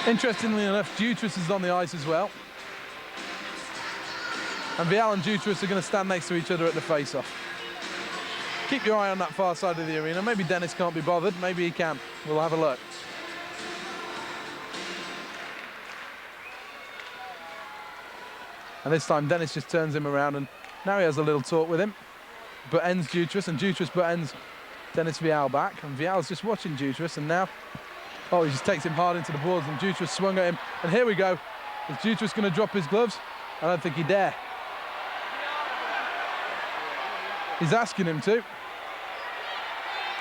[SPEAKER 1] Interestingly enough, Jutras is on the ice as well. And Vial and Jutras are going to stand next to each other at the face-off. Keep your eye on that far side of the arena. Maybe Dennis can't be bothered. Maybe he can. We'll have a look. And this time Dennis just turns him around, and now he has a little talk with him. But ends Jutras, and Jutras but ends Dennis Vial back. And Vial's just watching Jutras, and now, oh, he just takes him hard into the boards, and Jutras swung at him. And here we go. Is Jutras going to drop his gloves? I don't think he dare. He's asking him to.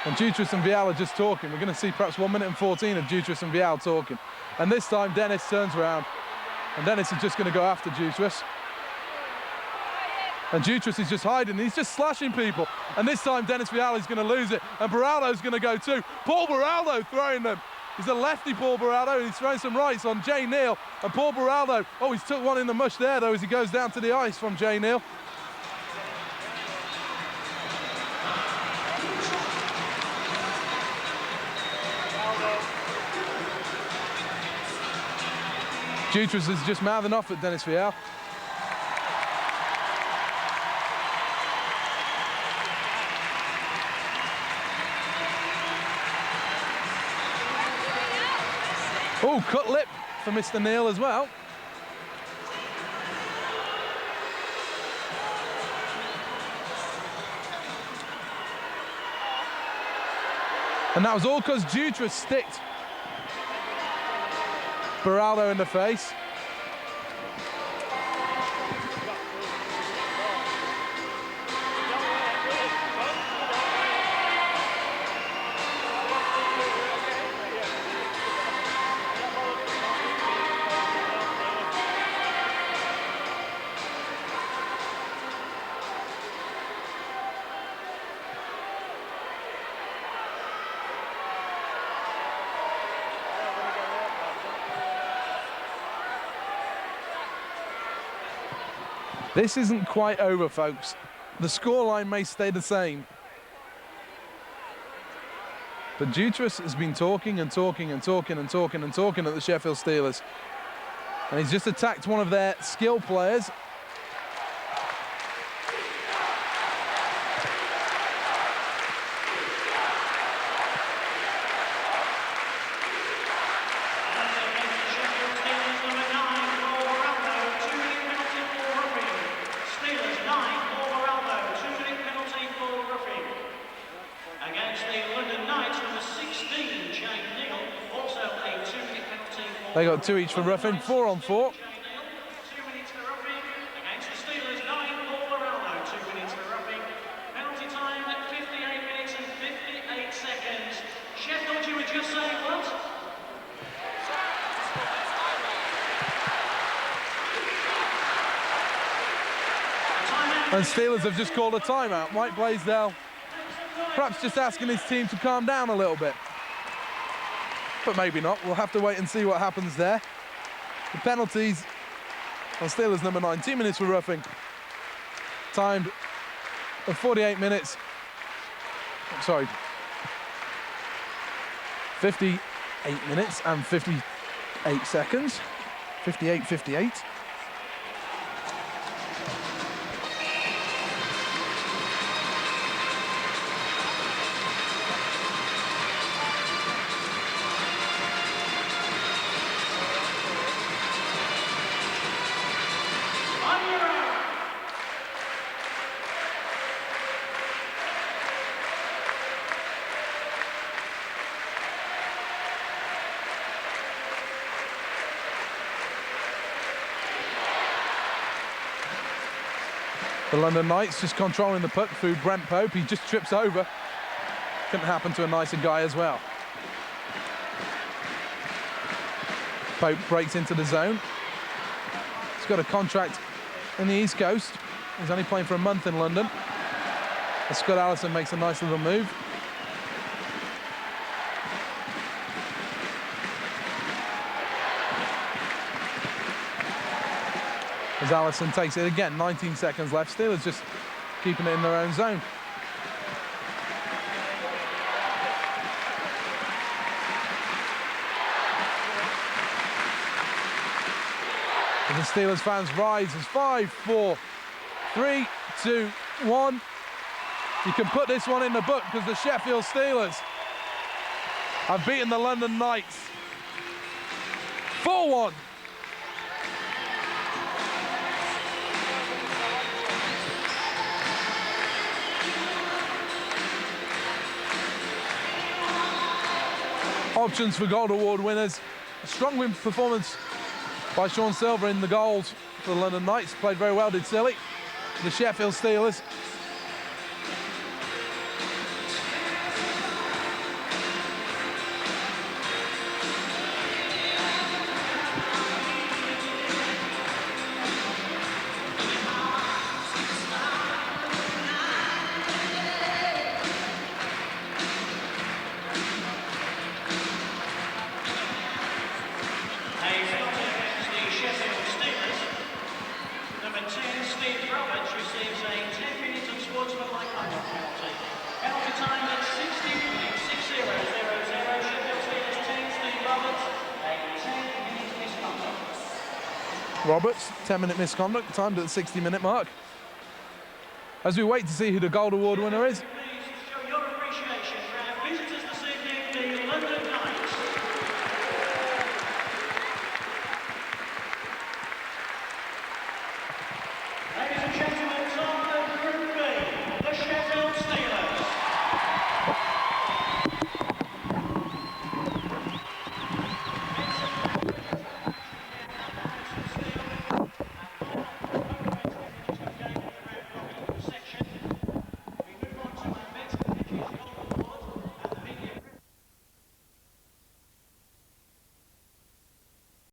[SPEAKER 1] And Jutras and Vial are just talking. We're going to see perhaps 1 minute and 14 of Jutras and Vial talking. And this time Dennis turns around, and Dennis is just going to go after Jutras. And Jutras is just hiding, he's just slashing people. And this time Dennis Vial is going to lose it, and Beraldo's going to go too. Paul Beraldo throwing them. He's a lefty, Paul Beraldo, and he's throwing some rights on Jay Neal. And Paul Beraldo, oh, he's took one in the mush there though as he goes down to the ice from Jay Neal. Jutras is just mouthing off at Dennis Vial. Oh, cut lip for Mr. Neal as well. And that was all because Jutras sticked Beraldo in the face. This isn't quite over, folks. The scoreline may stay the same. But Jutras has been talking and talking and talking and talking and talking at the Sheffield Steelers. And he's just attacked one of their skill players. They got 2 each for roughing, 4 on 4.
[SPEAKER 2] 2 minutes for roughing against the Steelers, 9, Paul Beraldo, 2 minutes for roughing. Penalty time at 58 minutes and 58 seconds. Sheffield, you were just saying what?
[SPEAKER 1] And Steelers have just called a timeout. Mike Blaisdell perhaps just asking his team to calm down a little bit. But maybe not. We'll have to wait and see what happens there. The penalties on Steelers number 9, 2 minutes for roughing. Timed of 48 minutes. Sorry. 58 minutes and 58 seconds. 58. The London Knights just controlling the puck through Brent Pope. He just trips over. Couldn't happen to a nicer guy as well. Pope breaks into the zone. He's got a contract in the East Coast. He's only playing for a month in London. And Scott Allison makes a nice little move. As Allison takes it again, 19 seconds left. Steelers just keeping it in their own zone. And the Steelers fans rise as 5, 4, 3, 2, 1. You can put this one in the book because the Sheffield Steelers have beaten the London Knights 4-1. Options for Gold Award winners. A strong win performance by Sean Silver in the goals for the London Knights. Played very well, did Silly. The Sheffield Steelers. Roberts, 10-minute misconduct, timed at the 60-minute mark. As we wait to see who the gold award winner is.